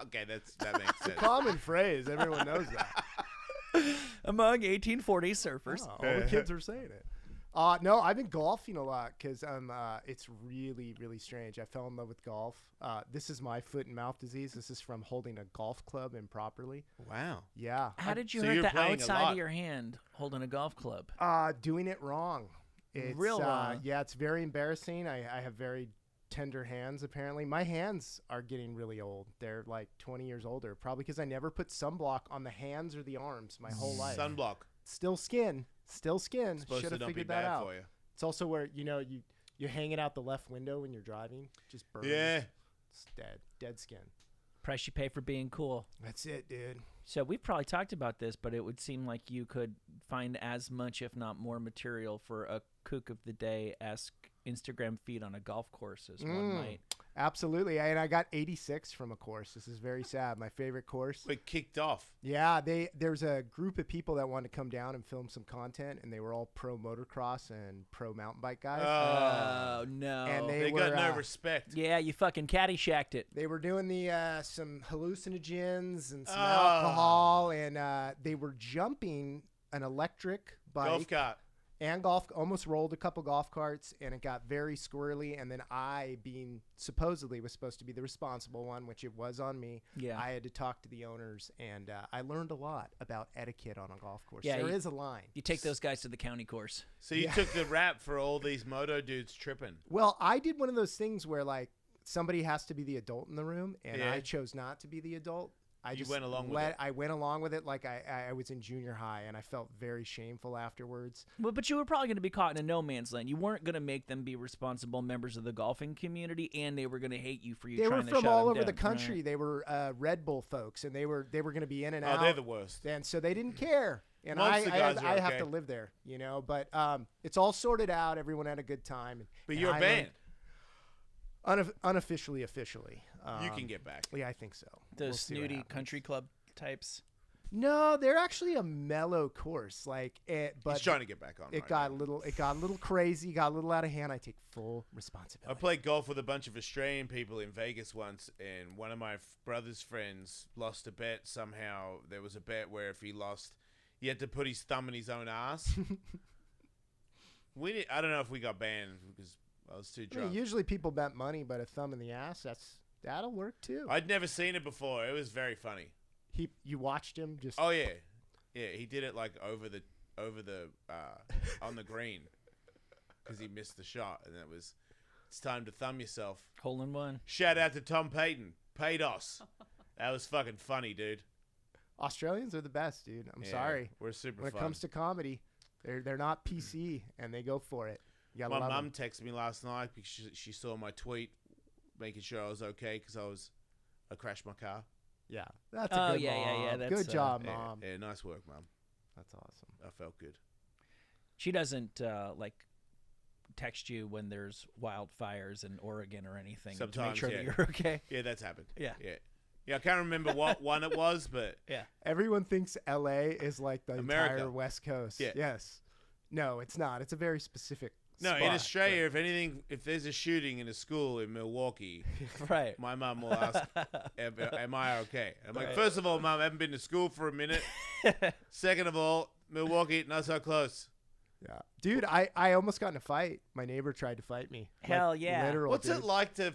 Okay, that makes sense. Common phrase. Everyone knows that. Among 1840 surfers. Oh, all the kids are saying it. No, I've been golfing a lot because it's really, really strange. I fell in love with golf. This is my foot and mouth disease. This is from holding a golf club improperly. Wow. Yeah. How did you hurt the outside of your hand holding a golf club? Doing it wrong. It's real wrong. Yeah, it's very embarrassing. I have very tender hands, apparently. My hands are getting really old. They're like 20 years older, probably because I never put sunblock on the hands or the arms my whole life. Sunblock. Still skin. Should have figured that out. For you. It's also where you're hanging out the left window when you're driving, just burns. Yeah, it's dead skin. Price you pay for being cool. That's it, dude. So we've probably talked about this, but it would seem like you could find as much, if not more, material for a Kook of the Day-esque Instagram feed on a golf course as one might. Absolutely. And I got 86 from a course. This is very sad. My favorite course. It kicked off. Yeah, there's a group of people that wanted to come down and film some content, and they were all pro motocross and pro mountain bike guys. Oh, no. And they got no respect. Yeah, you fucking Caddyshacked it. They were doing some hallucinogens and some alcohol, and they were jumping an electric bike. Golf cart. And almost rolled a couple golf carts, and it got very squirrely. And then I, being supposedly was supposed to be the responsible one, which it was on me. Yeah. I had to talk to the owners, and I learned a lot about etiquette on a golf course. Yeah, there is a line. You take those guys to the county course. So you took the rap for all these moto dudes tripping. Well, I did one of those things where like somebody has to be the adult in the room, and I chose not to be the adult. I went along with it like I was in junior high, and I felt very shameful afterwards. Well, but you were probably going to be caught in a no man's land. You weren't going to make them be responsible members of the golfing community, and they were going to hate you for you trying to shut them down. They were from all over the country. Right. They were Red Bull folks, and they were going to be in and out. Oh, they're the worst. And so they didn't care. And I have to live there, But it's all sorted out. Everyone had a good time. But you're a band. Unofficially, officially. You can get back. Yeah, I think so. Those snooty country club types. No, they're actually a mellow course. But he's trying to get back on. It got a little crazy, got a little out of hand. I take full responsibility. I played golf with a bunch of Australian people in Vegas once, and one of my brother's friends lost a bet. Somehow there was a bet where if he lost, he had to put his thumb in his own ass. I don't know if we got banned because I was too drunk. Usually people bet money, but a thumb in the ass, that'll work too. I'd never seen it before. It was very funny. You watched him just. Oh yeah, he did it like over the on the green because he missed the shot, and it's time to thumb yourself. Hole in one. Shout out to Tom Payton, Paydos. That was fucking funny, dude. Australians are the best, dude. I'm sorry. We're super when fun. It comes to comedy, they're not PC and they go for it. My mum texted me last night because she saw my tweet, making sure I was okay because I crashed my car. Yeah, that's a good mom. That's, good job, Mom. Yeah, nice work, Mom. That's awesome. I felt good. She doesn't text you when there's wildfires in Oregon or anything to make Sometimes, sure yeah. that you're okay. Yeah, that's happened. Yeah. Yeah, I can't remember what one it was, but Everyone thinks L.A. is like the America. entire West Coast. Yeah. Yes. No, it's not. It's a very specific no, spot, in Australia, if there's a shooting in a school in Milwaukee, Right. my mum will ask, am I okay? I'm like, first of all, Mum, I haven't been to school for a minute. Second of all, Milwaukee, not so close. Yeah. Dude, I almost got in a fight. My neighbor tried to fight me. Hell yeah. Literal, What's dude. it like to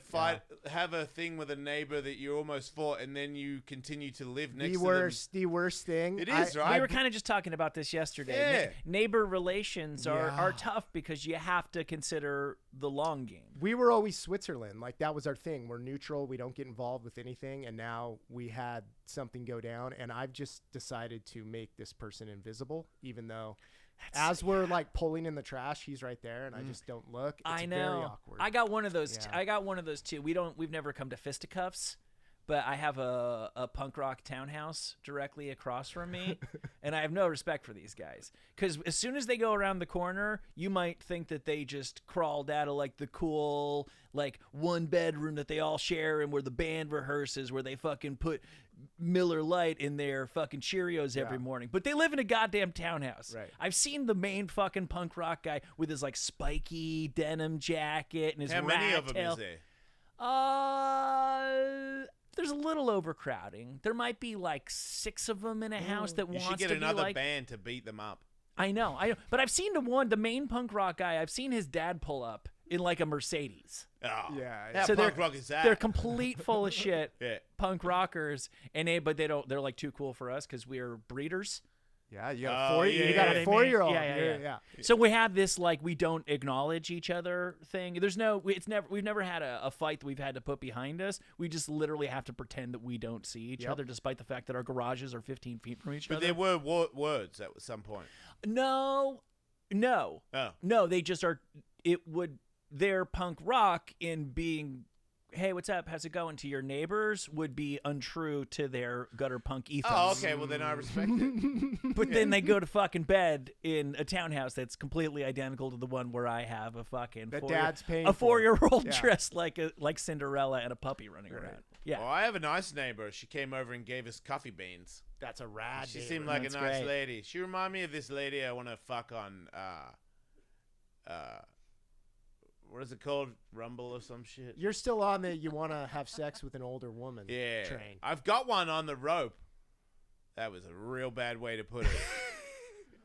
have a thing with a neighbor that you almost fought and then you continue to live next to them? The worst thing. It is, right? We were kind of just talking about this yesterday. Yeah. Neighbor relations are tough because you have to consider the long game. We were always Switzerland. Like, that was our thing. We're neutral. We don't get involved with anything. And now we had something go down. And I've just decided to make this person invisible, even though we're like pulling in the trash, he's right there, and I just don't look. It's I know. very awkward. I got one of those. Yeah. I got one of those too. We've never come to fisticuffs, but I have a punk rock townhouse directly across from me, and I have no respect for these guys because as soon as they go around the corner, you might think that they just crawled out of like the cool like one bedroom that they all share and where the band rehearses, where they fucking put Miller Lite in their fucking Cheerios every morning, but they live in a goddamn townhouse. Right. I've seen the main fucking punk rock guy with his like spiky denim jacket and his How many of them tail. is there? There's a little overcrowding. There might be like 6 of them in a house that You wants should get to another be like. band to beat them up. I know. But I've seen the main punk rock guy. I've seen his dad pull up in like a Mercedes. Oh, Yeah. How So punk rock is that? They're complete full of shit. Yeah. Punk rockers, but they don't. They're like too cool for us because we're breeders. Yeah, you got a yeah, you got yeah. a 4-year-old. Yeah. So we have this like we don't acknowledge each other thing. We've never had a fight that we've had to put behind us. We just literally have to pretend that we don't see each other, despite the fact that our garages are 15 feet from each But other. there were words at some point. No. Oh. No, they just are. Their punk rock in being, hey, what's up? How's it going? To your neighbors would be untrue to their gutter punk ethos. Oh, okay. Well, then I respect it. But then they go to fucking bed in a townhouse that's completely identical to the one where I have a fucking That dad's paying a for. 4-year-old Yeah. dressed like Cinderella and a puppy running around. Yeah. Well, I have a nice neighbor. She came over and gave us coffee beans. That's a rad. She neighbor. seemed like That's a nice great. lady. She reminded me of this lady I want to fuck on. What is it called? Rumble or some shit? You're still on the you want to have sex with an older woman Yeah. train. I've got one on the rope. That was a real bad way to put it.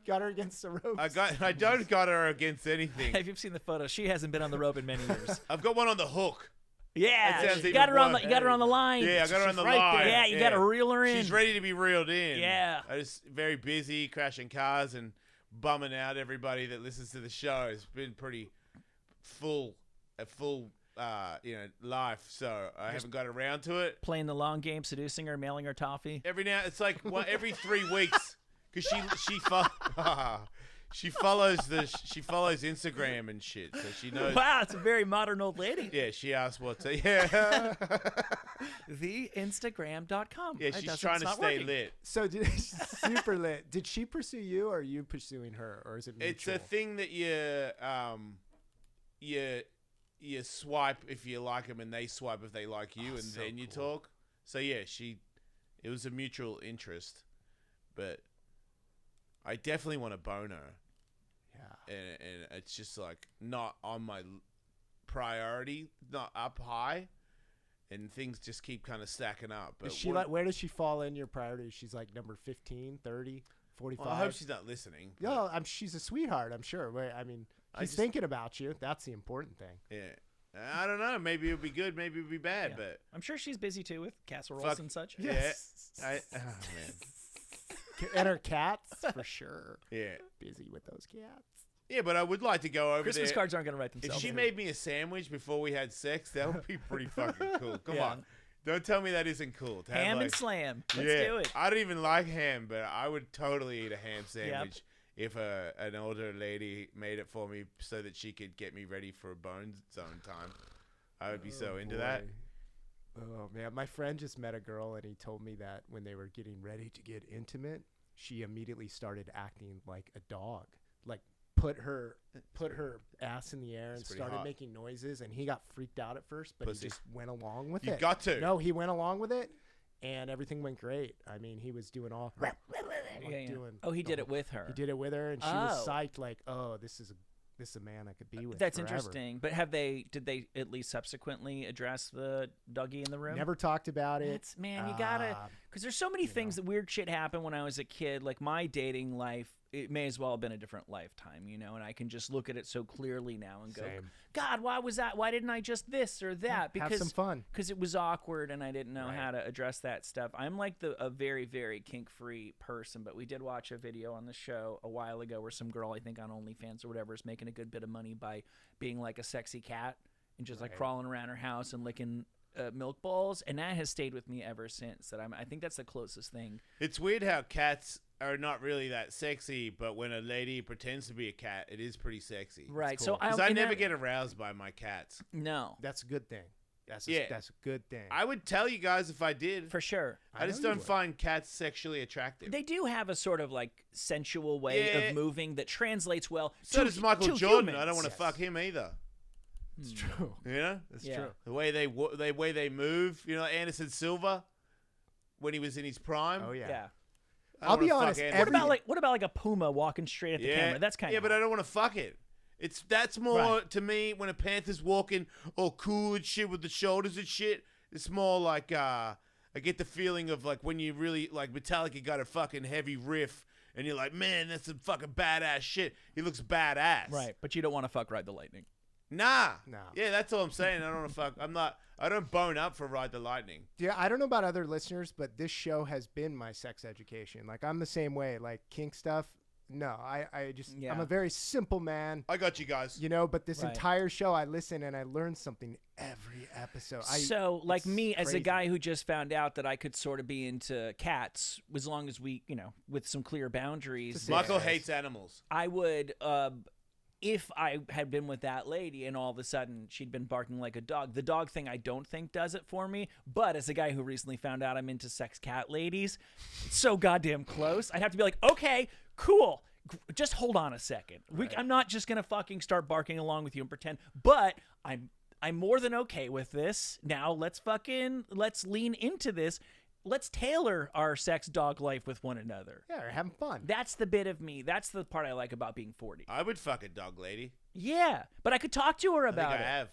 Got her against the ropes. I don't got her against anything. Have you seen the photo? She hasn't been on the rope in many years. I've got one on the hook. Yeah, That sounds you even got her on worse. the line. Yeah, I got her on She's the right line. there. Yeah, you got to reel her in. She's ready to be reeled in. Yeah. I was very busy crashing cars and bumming out everybody that listens to the show. It's been pretty a full life, so I haven't got around to it. Playing the long game, seducing her, mailing her toffee. It's like every 3 weeks because she follows Instagram and shit, so she knows. Wow, it's a very modern old lady. Yeah, she asked what's TheInstagram.com. Yeah, she's trying to stay lit. So super lit. Did she pursue you, or are you pursuing her, or is it mutual? It's a thing that you swipe if you like them, and they swipe if they like you, and so then you cool. talk. So yeah, it was a mutual interest, but I definitely want to bone her. Yeah. And it's just like not on my priority, not up high, and things just keep kind of stacking up. But Is she where does she fall in your priorities? She's like number 15, 30, 45. Well, I hope she's not listening. Yeah, she's a sweetheart, I'm sure. I mean, he's thinking about you. That's the important thing. Yeah. I don't know. Maybe it'll be good. Maybe it'll be bad. Yeah. But I'm sure she's busy too with casseroles and such. Yes. Yeah. Oh man. And her cats, for sure. Yeah. Busy with those cats. Yeah, but I would like to go over Christmas there. cards aren't going to write If themselves. she made me a sandwich before we had sex, that would be pretty fucking cool. Come Yeah. on. Don't tell me that isn't cool. To have, Ham like, and slam. Let's yeah, do it. I don't even like ham, but I would totally eat a ham sandwich if an older lady made it for me so that she could get me ready for a bone zone time. I would be so into that. Oh, man. My friend just met a girl, and he told me that when they were getting ready to get intimate, she immediately started acting like a dog. Like, put her ass in the air and pretty started hot. making noises, and he got freaked out at first, but Pussy. he just went along with You it. got to. No, he went along with it, and everything went great. I mean, he was doing all Yeah. doing. Oh, he the did whole- it with her. He did it with her, and she was Oh. psyched, like, oh, this is a man I could be with. That's forever. interesting. But did they at least subsequently address the doggy in the room? Never talked about it. That's, man, you gotta, because there's so many things that weird shit happened when I was a kid. Like my dating life, it may as well have been a different lifetime, you know. And I can just look at it so clearly now and go, Same. God, why was that? Why didn't I just this or that? Have some fun. Because it was awkward and I didn't know how to address that stuff. I'm like a very, very kink-free person, but we did watch a video on the show a while ago where some girl, I think on OnlyFans or whatever, is making a good bit of money by being like a sexy cat and just like crawling around her house and licking milk bowls, and that has stayed with me ever since. I think that's the closest thing. It's weird how cats are not really that sexy, but when a lady pretends to be a cat, it is pretty sexy. Right. cool. So Because I never get aroused by my cats. No, That's a good thing. That's Yeah. that's a good thing. I would tell you guys if I did. for sure. I just know you don't would. find cats sexually attractive. They do have a sort of like sensual way Yeah. of moving that translates well. So to, does Michael to Jordan. humans. I don't want to Yes. fuck him either. It's true. You know? That's Yeah. true. The way they move. You know, Anderson Silva when he was in his prime. Oh yeah. Yeah. I don't I'll be wanna fuck honest, Anderson. What about like a puma walking straight at the camera? That's kind of but I don't want to fuck it. That's more Right. to me when a panther's walking all cool and shit with the shoulders and shit. It's more like I get the feeling of like when you really like Metallica got a fucking heavy riff and you're like, man, that's some fucking badass shit. He looks badass. right, but you don't want to fuck Ride the Lightning. Nah. No. Yeah, that's all I'm saying. I don't want to fuck. I don't bone up for Ride the Lightning. Yeah, I don't know about other listeners, but this show has been my sex education. Like I'm the same way. Like kink stuff. No, I just Yeah. I'm a very simple man. I got you guys. You know, but this Right. entire show I listen and I learn something every episode. So, like it's me, as a crazy. guy who just found out that I could sort of be into cats, as long as we, with some clear boundaries, Just Michael Yes. hates animals. I would, if I had been with that lady and all of a sudden she'd been barking like a dog, the dog thing I don't think does it for me. But as a guy who recently found out I'm into sex cat ladies, it's so goddamn close. I'd have to be like, okay, cool. Just hold on a second. I'm not just gonna fucking start barking along with you and pretend. But I'm more than okay with this. Now let's lean into this. Let's tailor our sex dog life with one another. Yeah, we're having fun. That's the bit of me. That's the part I like about being 40. I would fuck a dog lady. Yeah, but I could talk to her I think about I it. have.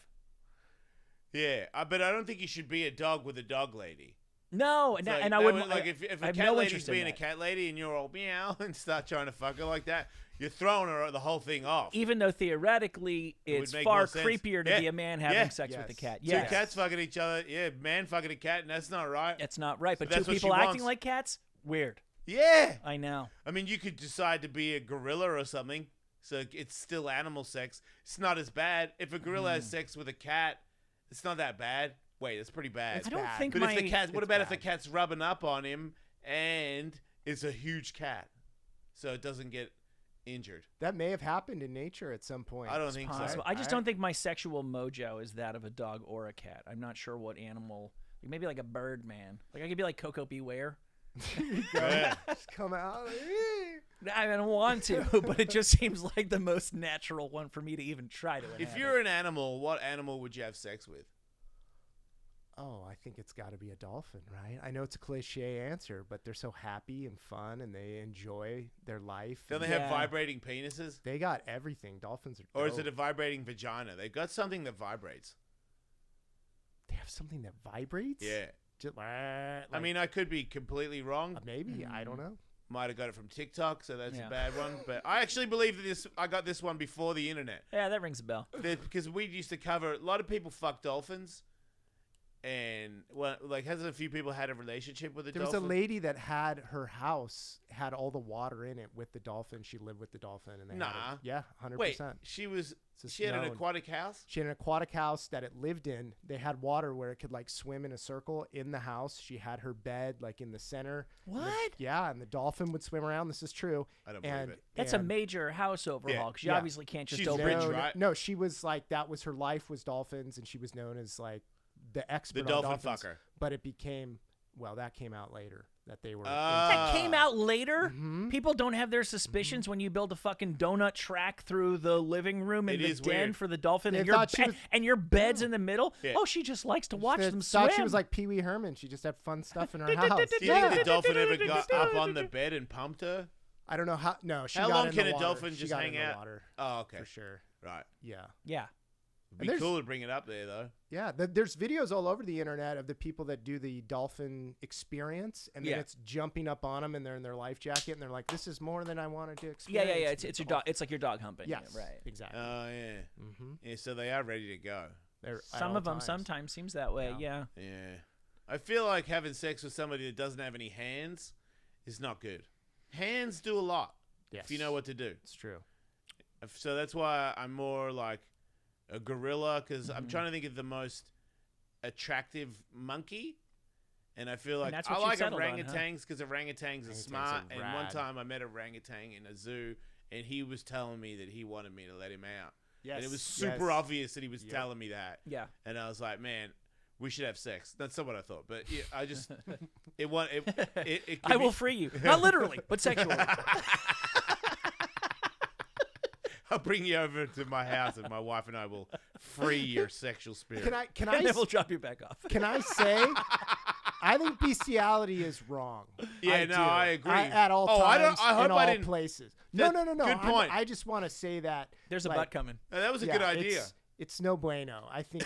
Yeah, but I don't think you should be a dog with a dog lady. No, It's and like, I wouldn't. like if I a have cat no lady's interest in being a that. cat lady and you're all meow and start trying to fuck her like that, you're throwing her the whole thing off. Even though theoretically would it's make far more sense. creepier to Yeah. be a man having Yeah. sex with a Yes. cat. Two Yes. cats fucking each other. Yeah, man fucking a cat, and that's not right. That's not right. But that's two what she people acting wants. like cats, weird. Yeah. I know. I mean, you could decide to be a gorilla or something, so it's still animal sex. It's not as bad. If a gorilla has sex with a cat, it's not that bad. Wait, that's pretty bad. It's I don't bad. think But my. if the cat, what it's about if the bad. cat's rubbing up on him and it's a huge cat, so it doesn't get injured? That may have happened in nature at some point. I don't think Possible. so. I just don't think my sexual mojo is that of a dog or a cat. I'm not sure what animal. Maybe like a bird man. Like I could be like Coco Beware. Yeah. Just come out. I don't want to, but it just seems like the most natural one for me to even try to. If inhabit. you're an animal, what animal would you have sex with? Oh, I think it's got to be a dolphin, right? I know it's a cliche answer, but they're so happy and fun, and they enjoy their life. Don't they and have Yeah. vibrating penises? They got everything. Dolphins are. Or is it a dope. vibrating vagina? They've got something that vibrates. They have something that vibrates. Yeah. Just, I mean, I could be completely wrong. maybe I don't know. Might have got it from TikTok, so that's Yeah. a bad one. But I actually believe that I got this one before the internet. Yeah, that rings a bell. Because we used to cover, a lot of people fuck dolphins. And, well, like, hasn't a few people had a relationship with a There was dolphin? a lady that had her house had all the water in it with the dolphin. She lived with the dolphin, and they had Nah. it. Yeah, 100%. Wait, she had an known. aquatic house? She had an aquatic house that it lived in. They had water where it could like swim in a circle in the house. She had her bed like in the center. What? Yeah, and the dolphin would swim around. This is true. I don't believe And it. That's a major house overhaul because you Yeah. obviously can't just She's open. rich, no, right? no, she was like that was her life was dolphins, and she was known as like the expert The on dolphin dolphins. fucker. But it became that came out later. that they were. That came out later. Mhm. People don't have their suspicions when you build a fucking donut track through the living room and It the is den weird. for the dolphin, They and thought she was- your bed's in the middle. Yeah. Oh, she just likes to watch They them thought swim. she was like Pee Wee Herman. She just had fun stuff in her house. Do you think the dolphin ever got up on the bed and pumped her? I don't know how. No, she How got long in can the a water. dolphin She just got hang in the out? water, Oh, okay. for sure. Right. Yeah. yeah. It'd be there's- cool to bring it up there, though. Yeah, there's videos all over the internet of the people that do the dolphin experience, and then Yeah. it's jumping up on them, and they're in their life jacket, and they're like, "This is more than I wanted to Yeah, experience." yeah, yeah. It's your dog. It's like your dog humping. you, Yes, right. exactly. Oh, yeah. Mm-hmm. Yeah, so they are ready to go. Some of them sometimes seems that way. Yeah. Yeah. I feel like having sex with somebody that doesn't have any hands is not good. Hands do a lot Yes, if you know what to do. it's true. So that's why I'm more like a gorilla, because I'm trying to think of the most attractive monkey. And I feel like that's I what you like settled on, huh? orangutans because orangutans are Orangutans smart. are And one rad. time I met an orangutan in a zoo, and he was telling me that he wanted me to let him out. Yes, And it was super obvious that he was Yep. telling me that. Yeah. And I was like, man, we should have sex. That's not what I thought, but yeah, I just it I could will be- free you, not literally, but sexually. I'll bring you over to my house, and my wife and I will free your sexual spirit. Can And I then we'll drop you back off. can I say? I think bestiality is wrong. Yeah, do. I agree. At all Oh, I times, don't- I hope in I all didn't- places. That- No. good point. I just want to say that There's a like, butt coming. That was a yeah, good idea. It's no bueno. I think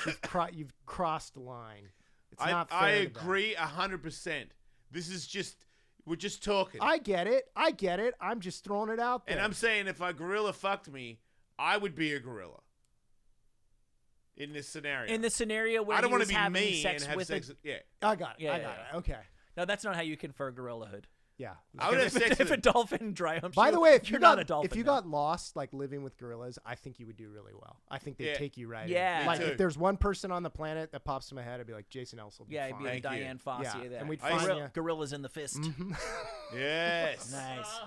you've crossed the line. It's not fair I to them. agree 100%. This is just we're just talking. I get it. I'm just throwing it out there. And I'm saying if a gorilla fucked me, I would be a gorilla. In this scenario. In the scenario where I don't want want to to be mean sex and have with sex. a, Yeah. I got it. Yeah, I yeah, got yeah. it. Okay. no, that's not how you confer gorillahood. Yeah. I would have sex If with a dolphin dry humps By you, the way, if you're you not got a dolphin. if you now. got lost like living with gorillas, I think you would do really well. I think they'd Yeah. take you right. Yeah. In. Me Like too. if there's one person on the planet that pops to my head, I'd be like Jason Ellis will be yeah, fine. it'd be like Thank you. Diane Fossey Yeah, there. and we'd find ya. Gorillas in the fist. Yes. Nice.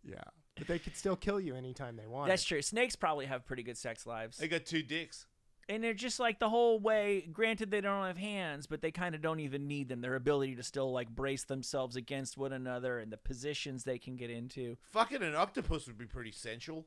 Yeah. But they could still kill you anytime they want. That's true. Snakes probably have pretty good sex lives. They got 2 dicks. And they're just like the whole way, granted they don't have hands, but they kind of don't even need them. Their ability to still like brace themselves against one another and the positions they can get into. Fucking an octopus would be pretty sensual.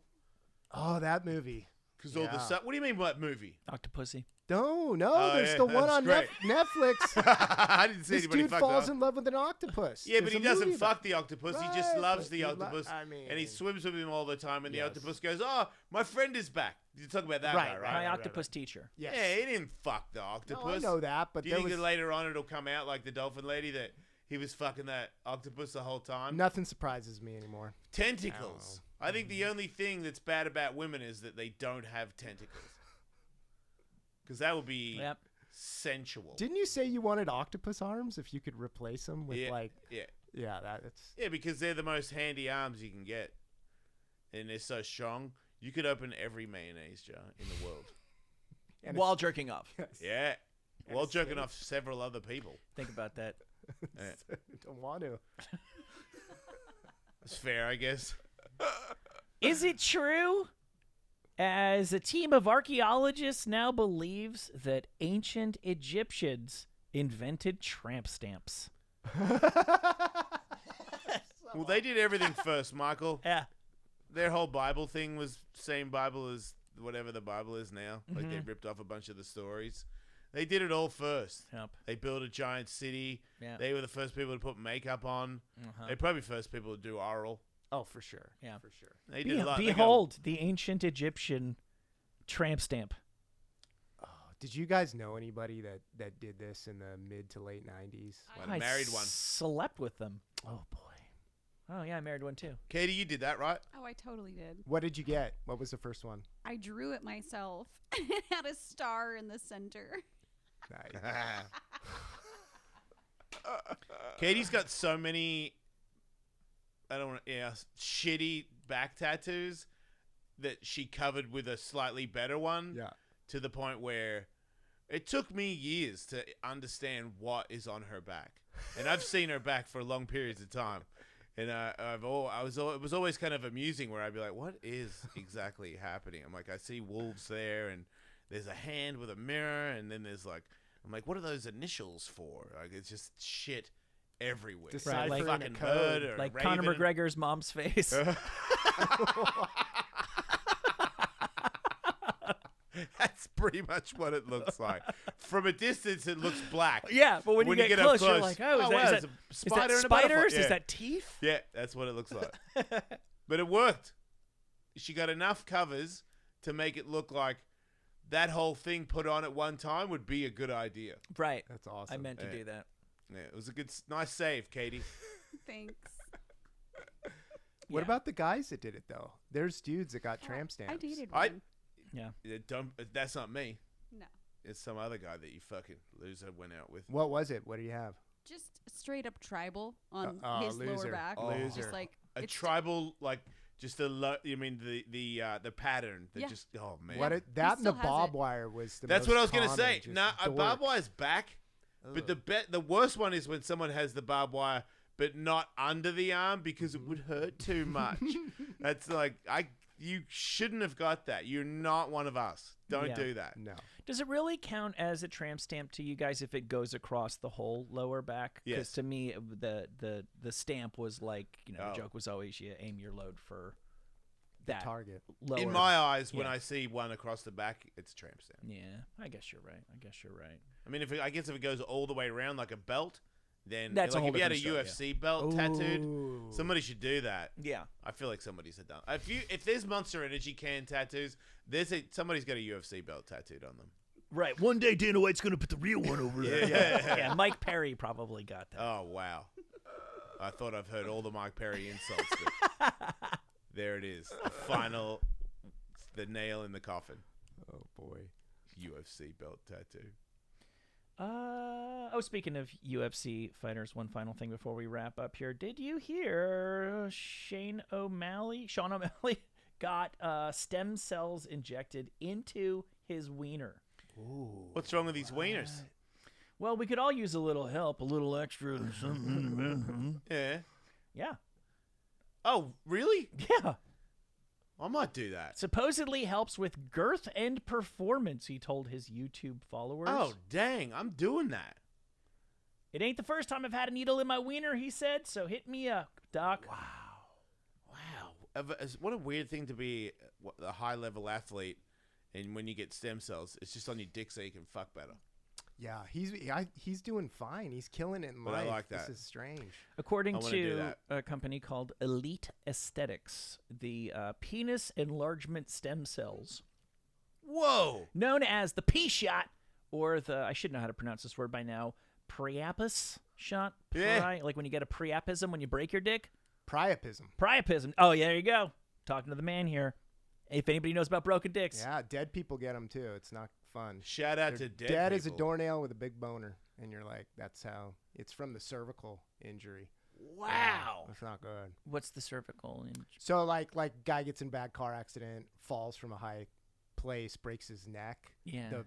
Oh, that movie. Because all the Yeah. stuff. What do you mean by that movie? Octopussy. No, Oh, there's yeah, the one that's on great. Netflix. I didn't see This anybody dude fuck falls the in love with an octopus. Yeah, but There's he a doesn't movie about- fuck the octopus. He just Right, loves but the he lo- octopus. I mean- and he swims with him all the time. And the Yes. octopus goes, "Oh, my friend is back." You talk about that guy, Right, right? My right, octopus teacher. Yes. Yeah, he didn't fuck the No, octopus. I know that, but Do you there think was that later on it'll come out like the dolphin lady that he was fucking that octopus the whole time? nothing surprises me anymore. Tentacles. I think the only thing that's bad about women is that they don't have tentacles. Because that would be Yep. sensual. Didn't you say you wanted octopus arms if you could replace them with Yeah, like yeah. that's Yeah, because they're the most handy arms you can get. And they're so strong. You could open every mayonnaise jar in the world. And While jerking off. Yeah. While it's jerking safe. off several other people. Think about that. Yeah. don't want to. That's fair, I guess. Is it true? As a team of archaeologists now believes that ancient Egyptians invented tramp stamps. Well, they did everything first, Michael. Yeah. Their whole Bible thing was same Bible as whatever the Bible is now. Like they ripped off a bunch of the stories. They did it all first. Yep. They built a giant city. Yeah. They were the first people to put makeup on. Uh-huh. They're probably first people to do oral. Oh, for sure. Yeah. For sure. They did a lot. They got- Behold the ancient Egyptian tramp stamp. Oh, did you guys know anybody that did this in the mid to late 90s? What, I married one. Slept with them. Oh boy. Oh yeah, I married one too. Katie, you did that, right? Oh, I totally did. What did you get? What was the first one? I drew it myself. It had a star in the center. Nice. Katie's got so many, I don't want to, shitty back tattoos that she covered with a slightly better one. Yeah. To the point where it took me years to understand what is on her back, and I've seen her back for long periods of time, and it was always kind of amusing where I'd be like, what is exactly happening? I'm like, I see wolves there, and there's a hand with a mirror, and then there's like I'm like, what are those initials for? Like, it's just shit everywhere. Deciphering like a fucking code. bird or a Like raven. Conor McGregor's mom's face. That's pretty much what it looks like. From a distance, it looks black. Yeah, but when you get up close, you're like, oh, wow, is it's that a spider and a spiders? butterfly. Is Yeah. that teeth? Yeah, that's what it looks like. But it worked. She got enough covers to make it look like that whole thing put on at one time would be a good idea. Right. That's awesome. I meant to Yeah. do that. Yeah, it was a nice save, Katie. Thanks. What Yeah. about the guys that did it though? There's dudes that got tramp stamps. I dated I- one. Yeah. That's not me. No. It's some other guy that you fucking loser went out with. What was it? What do you have? Just straight up tribal on his loser. lower back. Oh. It's Loser. Just like A it's tribal, like, just you mean the pattern that Yeah. just, oh man. What He that and the still has barbed it. wire was the That's most what I was going to common, say. just No, a barbed dorks. wire's back. But the worst one is when someone has the barbed wire, but not under the arm because it would hurt too much. That's like you shouldn't have got that. You're not one of us. Don't Yeah. do that. No. Does it really count as a tramp stamp to you guys if it goes across the whole lower back? Because Yes. to me, the stamp was like, the Oh. joke was always you aim your load for that Target. lower. In my eyes, when Yeah. I see one across the back, it's a tramp stamp. Yeah, I guess you're right. I mean, I guess if it goes all the way around like a belt, then That's a like whole if you had a different story, UFC belt tattooed, Ooh. somebody should do that. Yeah. I feel like somebody's done. If there's Monster Energy can tattoos, somebody's got a UFC belt tattooed on them. Right. One day Dana White's going to put the real one over there. Yeah. Yeah, Mike Perry probably got that. Oh wow! I thought I've heard all the Mike Perry insults. But there it is, the nail in the coffin. Oh boy. UFC belt tattoo. Speaking of UFC fighters, one final thing before we wrap up here. Did you hear Sean O'Malley got stem cells injected into his wiener? Ooh. What's wrong with these wieners? Well, we could all use a little help, a little extra or something. Yeah. Yeah. Oh, really? Yeah. I might do that. Supposedly helps with girth and performance, he told his YouTube followers. Oh, dang! I'm doing that. It ain't the first time I've had a needle in my wiener, he said, so hit me up, Doc. Wow. What a weird thing to be a high-level athlete, and when you get stem cells, it's just on your dick so you can fuck better. Yeah, he's doing fine. He's killing it in But life. I like that. This is strange. According I wanna do to a company called Elite Aesthetics, the penis enlargement stem cells, Whoa! known as the P shot, or I should know how to pronounce this word by now, priapus shot. Yeah. Like when you get a priapism when you break your dick. Priapism. Priapism. Oh, yeah, there you go. Talking to the man here. If anybody knows about broken dicks. Yeah, dead people get them too. It's not fun. Shout out They're to dead as a people. doornail with a big boner, and you're like, that's how. It's from the cervical injury. Wow. That's not good. What's the cervical injury? So like guy gets in a bad car accident, falls from a high place, breaks his neck. Yeah. The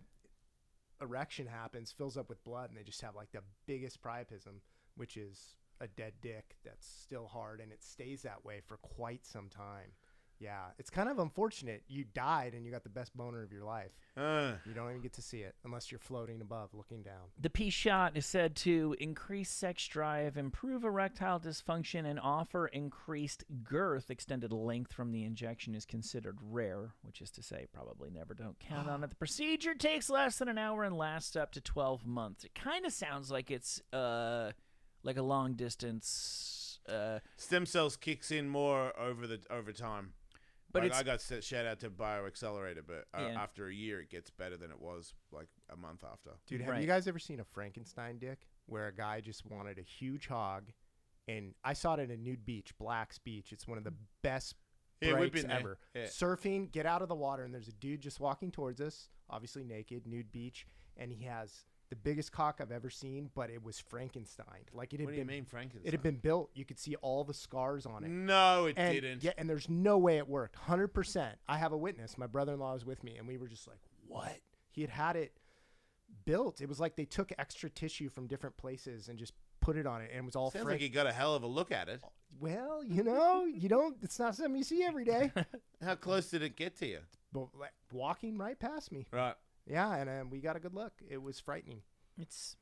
erection happens, fills up with blood, and they just have like the biggest priapism, which is a dead dick that's still hard, and it stays that way for quite some time. Yeah, it's kind of unfortunate. You died and you got the best boner of your life. You don't even get to see it unless you're floating above looking down. The P shot is said to increase sex drive, improve erectile dysfunction, and offer increased girth. Extended length from the injection is considered rare, which is to say probably never. Don't count on it. The procedure takes less than an hour and lasts up to 12 months. It kind of sounds like it's like a long distance. Stem cells kicks in more over time. But Like, it's, I got shout out to BioAccelerator, but Yeah. after a year, it gets better than it was like a month after. Dude, have Right. you guys ever seen a Frankenstein dick where a guy just wanted a huge hog? And I saw it at a nude beach, Black's Beach. It's one of the best Yeah, we've breaks been there. ever. Yeah. Surfing, get out of the water, and there's a dude just walking towards us, obviously naked, nude beach, and he has the biggest cock I've ever seen, but it was Frankenstein. Like it had What do you been mean, Frankenstein? it had been built. You could see all the scars on it. No, it And didn't. yeah, and there's no way it worked. 100%. I have a witness. My brother-in-law was with me, and we were just like, "What?" He had it built. It was like they took extra tissue from different places and just put it on it, and it was all Sounds Frank- like you got a hell of a look at it. Well, you know, you don't. It's not something you see every day. How close did it get to you? But like, walking right past me. Right. Yeah, and we got a good look. It was frightening. It's,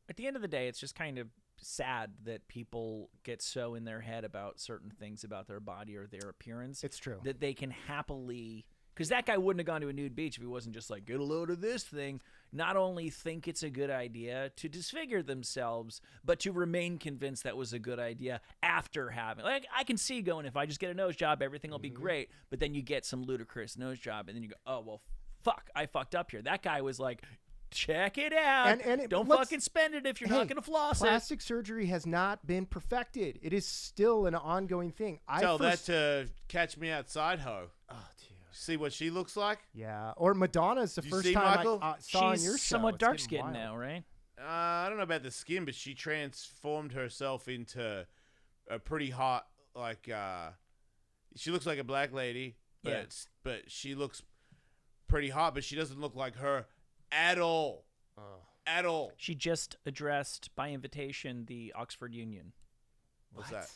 at the end of the day, it's just kind of sad that people get so in their head about certain things about their body or their appearance. It's true. That they can happily, because that guy wouldn't have gone to a nude beach if he wasn't just like, get a load of this thing. Not only think it's a good idea to disfigure themselves, but to remain convinced that was a good idea after having. Like, I can see going, if I just get a nose job, everything will be great. But then you get some ludicrous nose job, and then you go, oh, well, fuck, I fucked up here. That guy was like, check it out. Don't fucking spend it if you're not going to floss plastic surgery has not been perfected. It is still an ongoing thing. Tell that to Catch Me Outside Ho. Oh, dude. See what she looks like? Yeah. Or Madonna's the first see time Michael? I saw on She's your show. somewhat It's dark-skinned getting wild. now, right? I don't know about the skin, but she transformed herself into a pretty hot, she looks like a black lady, but she looks pretty hot, but she doesn't look like her at all. At all. She just addressed, by invitation, the Oxford Union. What's that?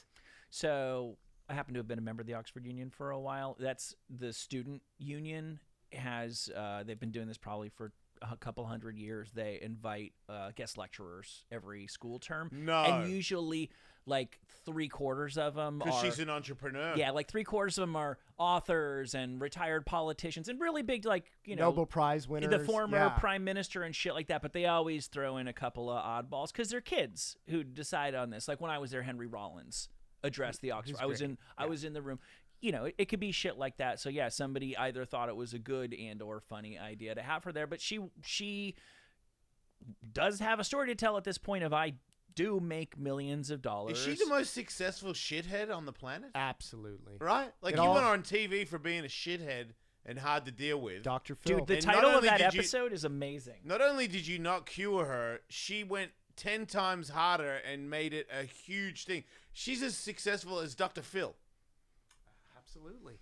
So I happen to have been a member of the Oxford Union for a while. That's the student union. They've been doing this probably for a couple 100 years. They invite guest lecturers every school term. No. And usually, like, 3/4 of them Because are... she's an entrepreneur. Yeah, like 3/4 of them are authors and retired politicians and really big, like, Nobel Prize winners. the former prime minister and shit like that. But they always throw in a couple of oddballs because they're kids who decide on this. Like when I was there, Henry Rollins addressed the Oxford. I was in the room. It could be shit like that. So yeah, somebody either thought it was a good and or funny idea to have her there, but she does have a story to tell at this point of I do make millions of dollars. Is she the most successful shithead on the planet? Absolutely. Right? Like, you went on TV for being a shithead and hard to deal with. Dr. Phil. Dude, the And title not of that only did you- episode is amazing. Not only did you not cure her, she went 10 times harder and made it a huge thing. She's as successful as Dr. Phil. Absolutely.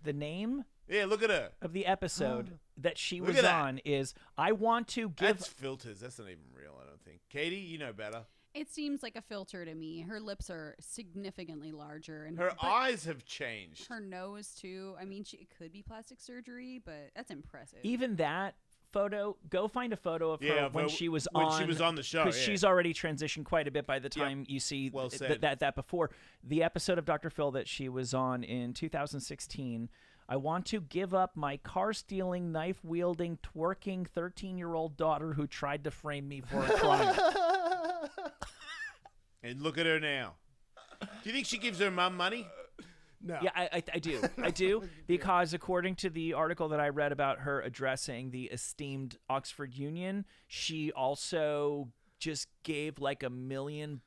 The name Yeah, look at her. of the episode that she Look was at that. on is I want to give... That's filters. That's not even real, I don't think. Katie, you know better. It seems like a filter to me. Her lips are significantly larger, and Her eyes have changed. her nose too. I mean, it could be plastic surgery, but that's impressive. Even that photo, go find a photo of her when she was on the show. because she's already transitioned quite a bit by the time you see Well said. that before the episode of Dr. Phil that she was on in 2016. I want to give up my car-stealing, knife-wielding, twerking 13-year-old daughter who tried to frame me for a crime. And look at her now. Do you think she gives her mom money? No. Yeah, I do. I do, because according to the article that I read about her addressing the esteemed Oxford Union, she also just gave like $1 million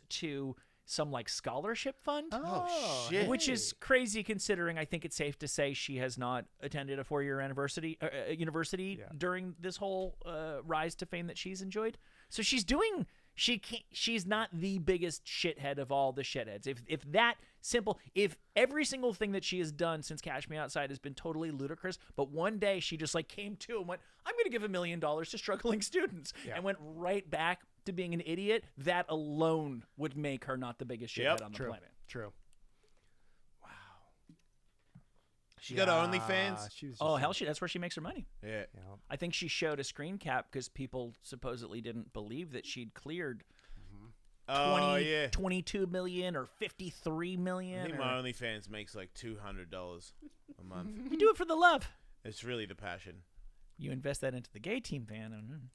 to some like scholarship fund. Oh, shit. Which is crazy considering I think it's safe to say she has not attended a 4-year university during this whole rise to fame that she's enjoyed. So she's doing... She's not the biggest shithead of all the shitheads. If every single thing that she has done since Cash Me Outside has been totally ludicrous, but one day she just like came to and went, I'm going to give $1 million to struggling students, and went right back to being an idiot, that alone would make her not the biggest shithead on the planet. True. She got OnlyFans? That's where she makes her money. Yeah. I think she showed a screen cap because people supposedly didn't believe that she'd cleared 22 million or 53 million. I think my OnlyFans makes like $200 a month. You do it for the love. It's really the passion. You invest that into the gay team van and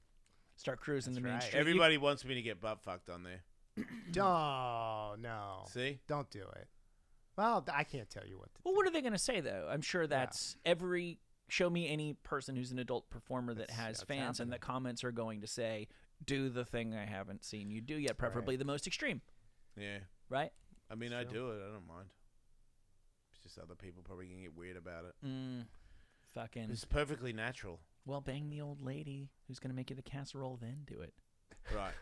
start cruising the main street. Everybody wants me to get butt fucked on there. Oh, no. See? Don't do it. Well, I can't tell you what to do. Well, what are they going to say, though? I'm sure that's show me any person who's an adult performer that has fans, and the comments are going to say, do the thing I haven't seen you do yet, preferably the most extreme. Yeah. Right? I mean, I do it. I don't mind. It's just other people probably going to get weird about it. Fucking. It's perfectly natural. Well, bang the old lady who's going to make you the casserole, then do it. Right.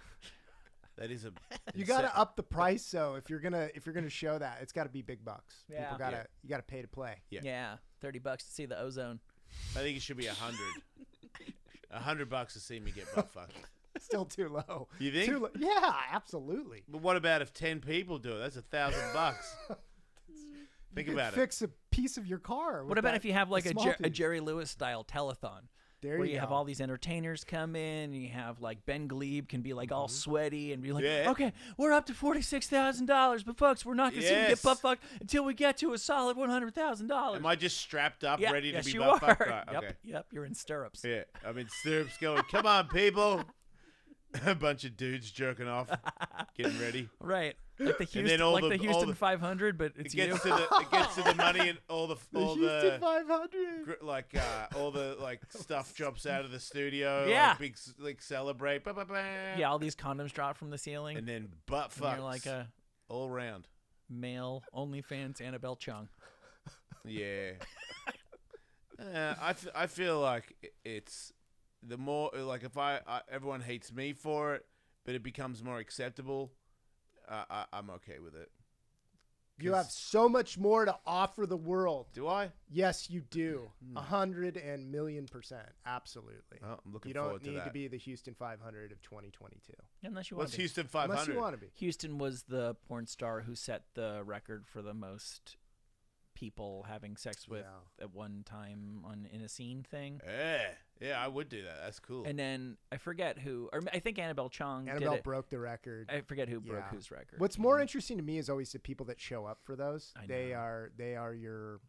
That is a. You got to up the price, though. If you're gonna show that, it's got to be big bucks. Yeah. You got to pay to play. Yeah. $30 to see the ozone. I think it should be 100. $100 to see me get butt fucked. Still too low. You think? Yeah, absolutely. But what about if 10 people do it? That's $1,000. Think about it. Fix a piece of your car. What about if you have like a Jerry Lewis style telethon? There where you you have go. all these entertainers come in, and you have like Ben Glebe can be like all sweaty and be like, Yeah. okay, we're up to $46,000, but folks, we're not going to see him get Yes. butt fucked until we get to a solid $100,000. Am I just strapped up, Yeah, ready to yes, be you butt are. fucked? Right, Yep, okay. yep, you're in stirrups. Yeah, I'm in stirrups going, come on, people. A bunch of dudes jerking off, getting ready. Right. Like the And then Houston, all like the- the all Houston the- 500, but it's It gets you. it gets to the money and all the Houston 500. all the like stuff drops out of the studio. Yeah. Like, big like celebrate. Ba, ba, ba. Yeah, all these condoms drop from the ceiling. And then butt And fucks you're like a all around. male OnlyFans Annabelle Chung. Yeah. I feel like it's the more like if everyone hates me for it, but it becomes more acceptable. I'm okay with it. You have so much more to offer the world. Do I? Yes, you do. 100,000,000%. Absolutely. Oh, I'm looking You forward don't to need that. to be the Houston 500 of 2022. Unless you want What's to be. Houston Unless 500? you want to be. Houston was the porn star who set the record for the most people having sex with at one time in a scene thing. Yeah, I would do that. That's cool. And then I forget who, or I think Annabelle Chung Annabelle did it. broke the record. I forget who broke whose record. What's more interesting to me is always the people that show up for those. I They know. are your.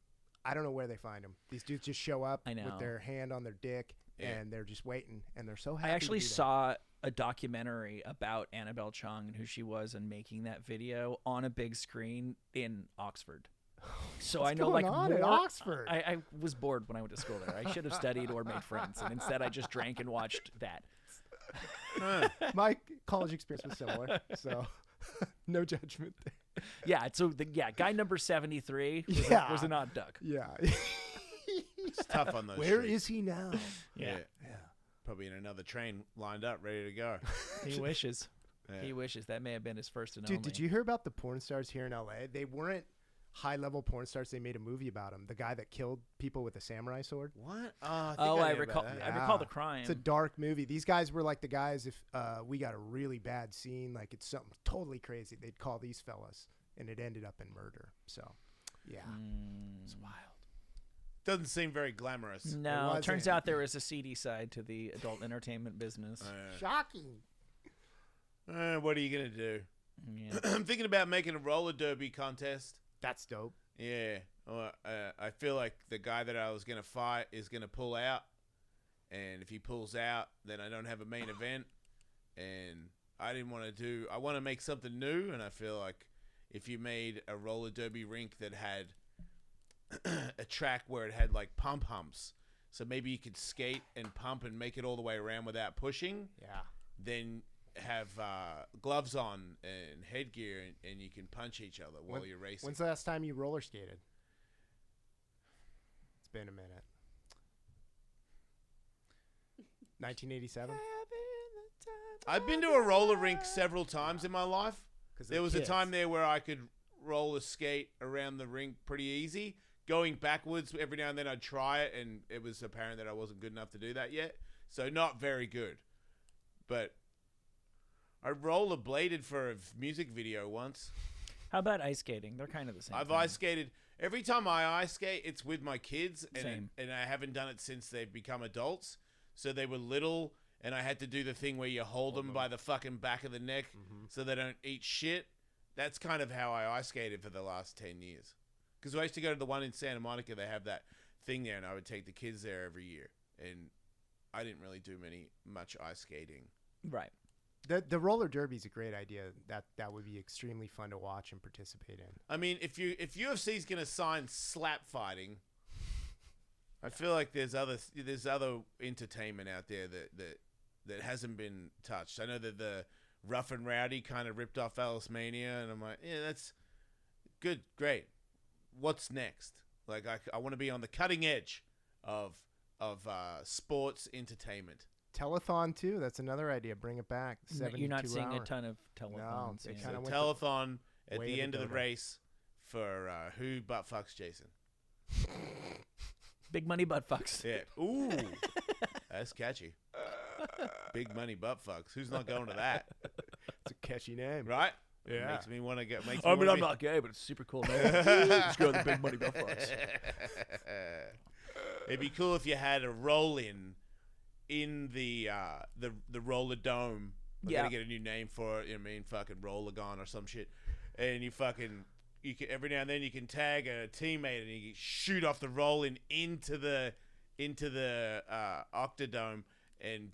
I don't know where they find them. These dudes just show up I know. with their hand on their dick and they're just waiting and they're so happy. I actually to do that. saw a documentary about Annabelle Chung and who she was and making that video on a big screen in Oxford. So What's I know going like on in more. Oxford? I was bored when I went to school there. I should have studied or made friends, and instead I just drank and watched that. My college experience was similar, so no judgment there. Yeah. So guy number 73 was an odd duck. Yeah. It's tough on those Where streets. is he now? Yeah. Probably in another train lined up, ready to go. He wishes. Yeah. He wishes that may have been his first and Dude, only. did you hear about the porn stars here in LA? They weren't high-level porn stars. They made a movie about him. The guy that killed people with a samurai sword. What? I knew recall. about that. I recall the crime. It's a dark movie. These guys were like the guys if we got a really bad scene, like it's something totally crazy, they'd call these fellas, and it ended up in murder. So, yeah, it's wild. Doesn't seem very glamorous. No, it turns wasn't. out there is a seedy side to the adult entertainment business. Shocking. What are you gonna do? Yeah. I'm thinking about making a roller derby contest. That's dope. Yeah. I feel like the guy that I was gonna fight is gonna pull out, and if he pulls out, then I don't have a main event. And I didn't want to do. I want to make something new, and I feel like if you made a roller derby rink that had a track where it had like pump humps, so maybe you could skate and pump and make it all the way around without pushing. Yeah. Then have gloves on and headgear, and you can punch each other while you're racing. When's the last time you roller skated? It's been a minute. 1987. I've been to a roller rink several times in my life. Because There was a time there where I could roller skate around the rink pretty easy. Going backwards every now and then I'd try it, and it was apparent that I wasn't good enough to do that yet. So not very good. But I rollerbladed for a music video once. How about ice skating? They're kind of the same. I've thing. ice skated. Every time I ice skate, it's with my kids, Same. and I haven't done it since they've become adults. So they were little, and I had to do the thing where you hold them by the fucking back of the neck so they don't eat shit. That's kind of how I ice skated for the last 10 years. Because I used to go to the one in Santa Monica. They have that thing there, and I would take the kids there every year. And I didn't really do much ice skating. Right. The roller derby is a great idea. That would be extremely fun to watch and participate in. I mean, if UFC's gonna sign slap fighting, I feel like there's other entertainment out there that hasn't been touched. I know that the Rough and Rowdy kind of ripped off Ellis Mania, and I'm like, yeah, that's good, great. What's next? Like, I want to be on the cutting edge of sports entertainment. Telethon too. That's another idea. Bring it back. You're not seeing hour. a ton of telethons. they yeah. kinda went Telethon at way the to end of the Dodo. race for who butt fucks Jason. Big money butt fucks. Yeah. Ooh, that's catchy. Big money butt fucks. Who's not going to that? It's a catchy name. Right? Yeah. Makes me want to get. I mean, I'm not gay, but it's super cool. Let's go to the big money butt fucks. It'd be cool if you had a roll-in in the roller dome. I Yeah. gotta get a new name for it. I mean, fucking roller gun or some shit. And you can every now and then you can tag a teammate and you shoot off the rolling into the Octodome and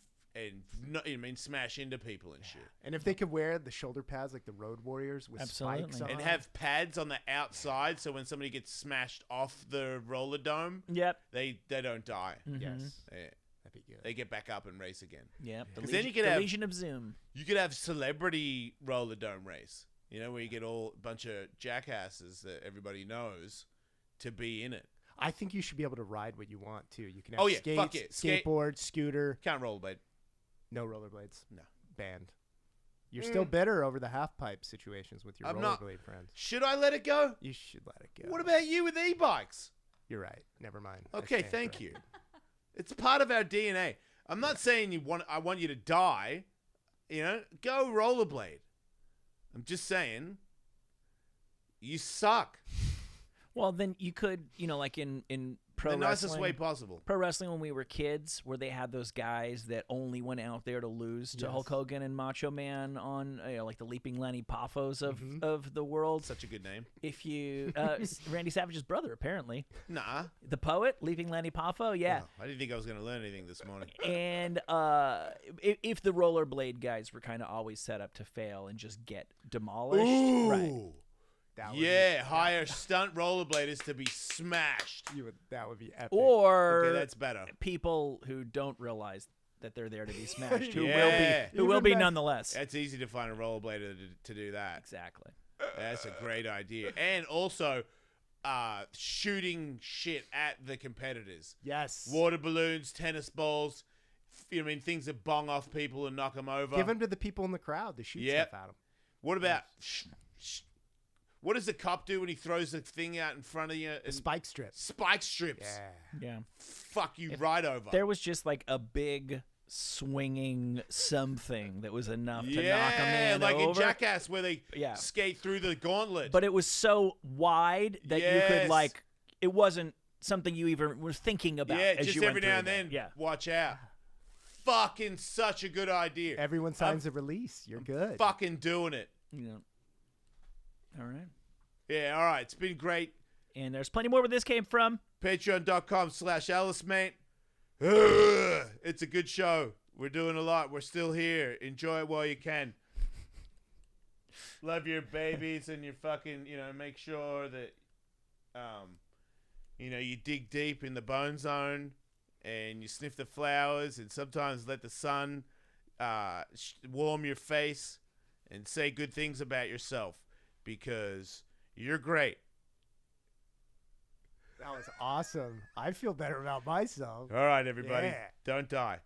smash into people and shit. And if they could wear the shoulder pads like the Road Warriors with Absolutely. spikes on, And have pads on the outside so when somebody gets smashed off the roller dome, Yep. they don't die. yes, Yeah. that'd be good. They get back up and race again. Yep. The 'Cause Legion, then you could the have- Legion of Zoom. You could have celebrity roller dome race. You know, where you get a bunch of jackasses that everybody knows to be in it. I think you should be able to ride what you want too. You can have Oh, yeah, skates, fuck it. skateboard, scooter, Can't rollerblade. no rollerblades. No. Banned. You're still bitter over the half pipe situations with your I'm not. rollerblade friends. Should I let it go? You should let it go. What about you with e-bikes? You're right. Never mind. I Okay, stand thank corrected. you. It's part of our DNA. I'm not saying I want you to die. You know, go rollerblade. I'm just saying, you suck. Well, then you could, like in pro The nicest wrestling. way possible. Pro wrestling when we were kids, where they had those guys that only went out there to lose to Yes. Hulk Hogan and Macho Man on, like the Leaping Lenny Poffos of the world. Such a good name. If you, Randy Savage's brother, apparently, Nah. the poet, Leaping Lenny Poffo, yeah. Oh, I didn't think I was going to learn anything this morning. And if the rollerblade guys were kind of always set up to fail and just get demolished, right? That would Yeah, hire stunt rollerbladers to be smashed. that would be epic. Or Okay, that's better. people who don't realize that they're there to be smashed, who Yeah. will be Even better. nonetheless. That's easy to find a rollerblader to do that. Exactly. That's a great idea. And also, shooting shit at the competitors. yes. Water balloons, tennis balls, things that bong off people and knock them over. Give them to the people in the crowd to shoot Yep. stuff at them. What about... What does the cop do when he throws the thing out in front of you? The spike strips. Spike strips. Yeah. Yeah. Fuck you right over. There was just like a big swinging something that was enough to knock a yeah, man like over. in Jackass where they Yeah. skate through the gauntlet. But it was so wide that you could Yes. it wasn't something you even were thinking about. yeah, as just you went every now through and then, that. Yeah. watch out. Fucking such a good idea. Everyone signs a release. You're good. Fucking doing it. All right. Yeah, all right. It's been great. And there's plenty more where this came from. Patreon.com/Ellis, mate. It's a good show. We're doing a lot. We're still here. Enjoy it while you can. Love your babies and your fucking, make sure that, you dig deep in the bone zone and you sniff the flowers and sometimes let the sun warm your face and say good things about yourself because you're great. That was awesome. I feel better about myself. All right, everybody. Yeah. Don't die.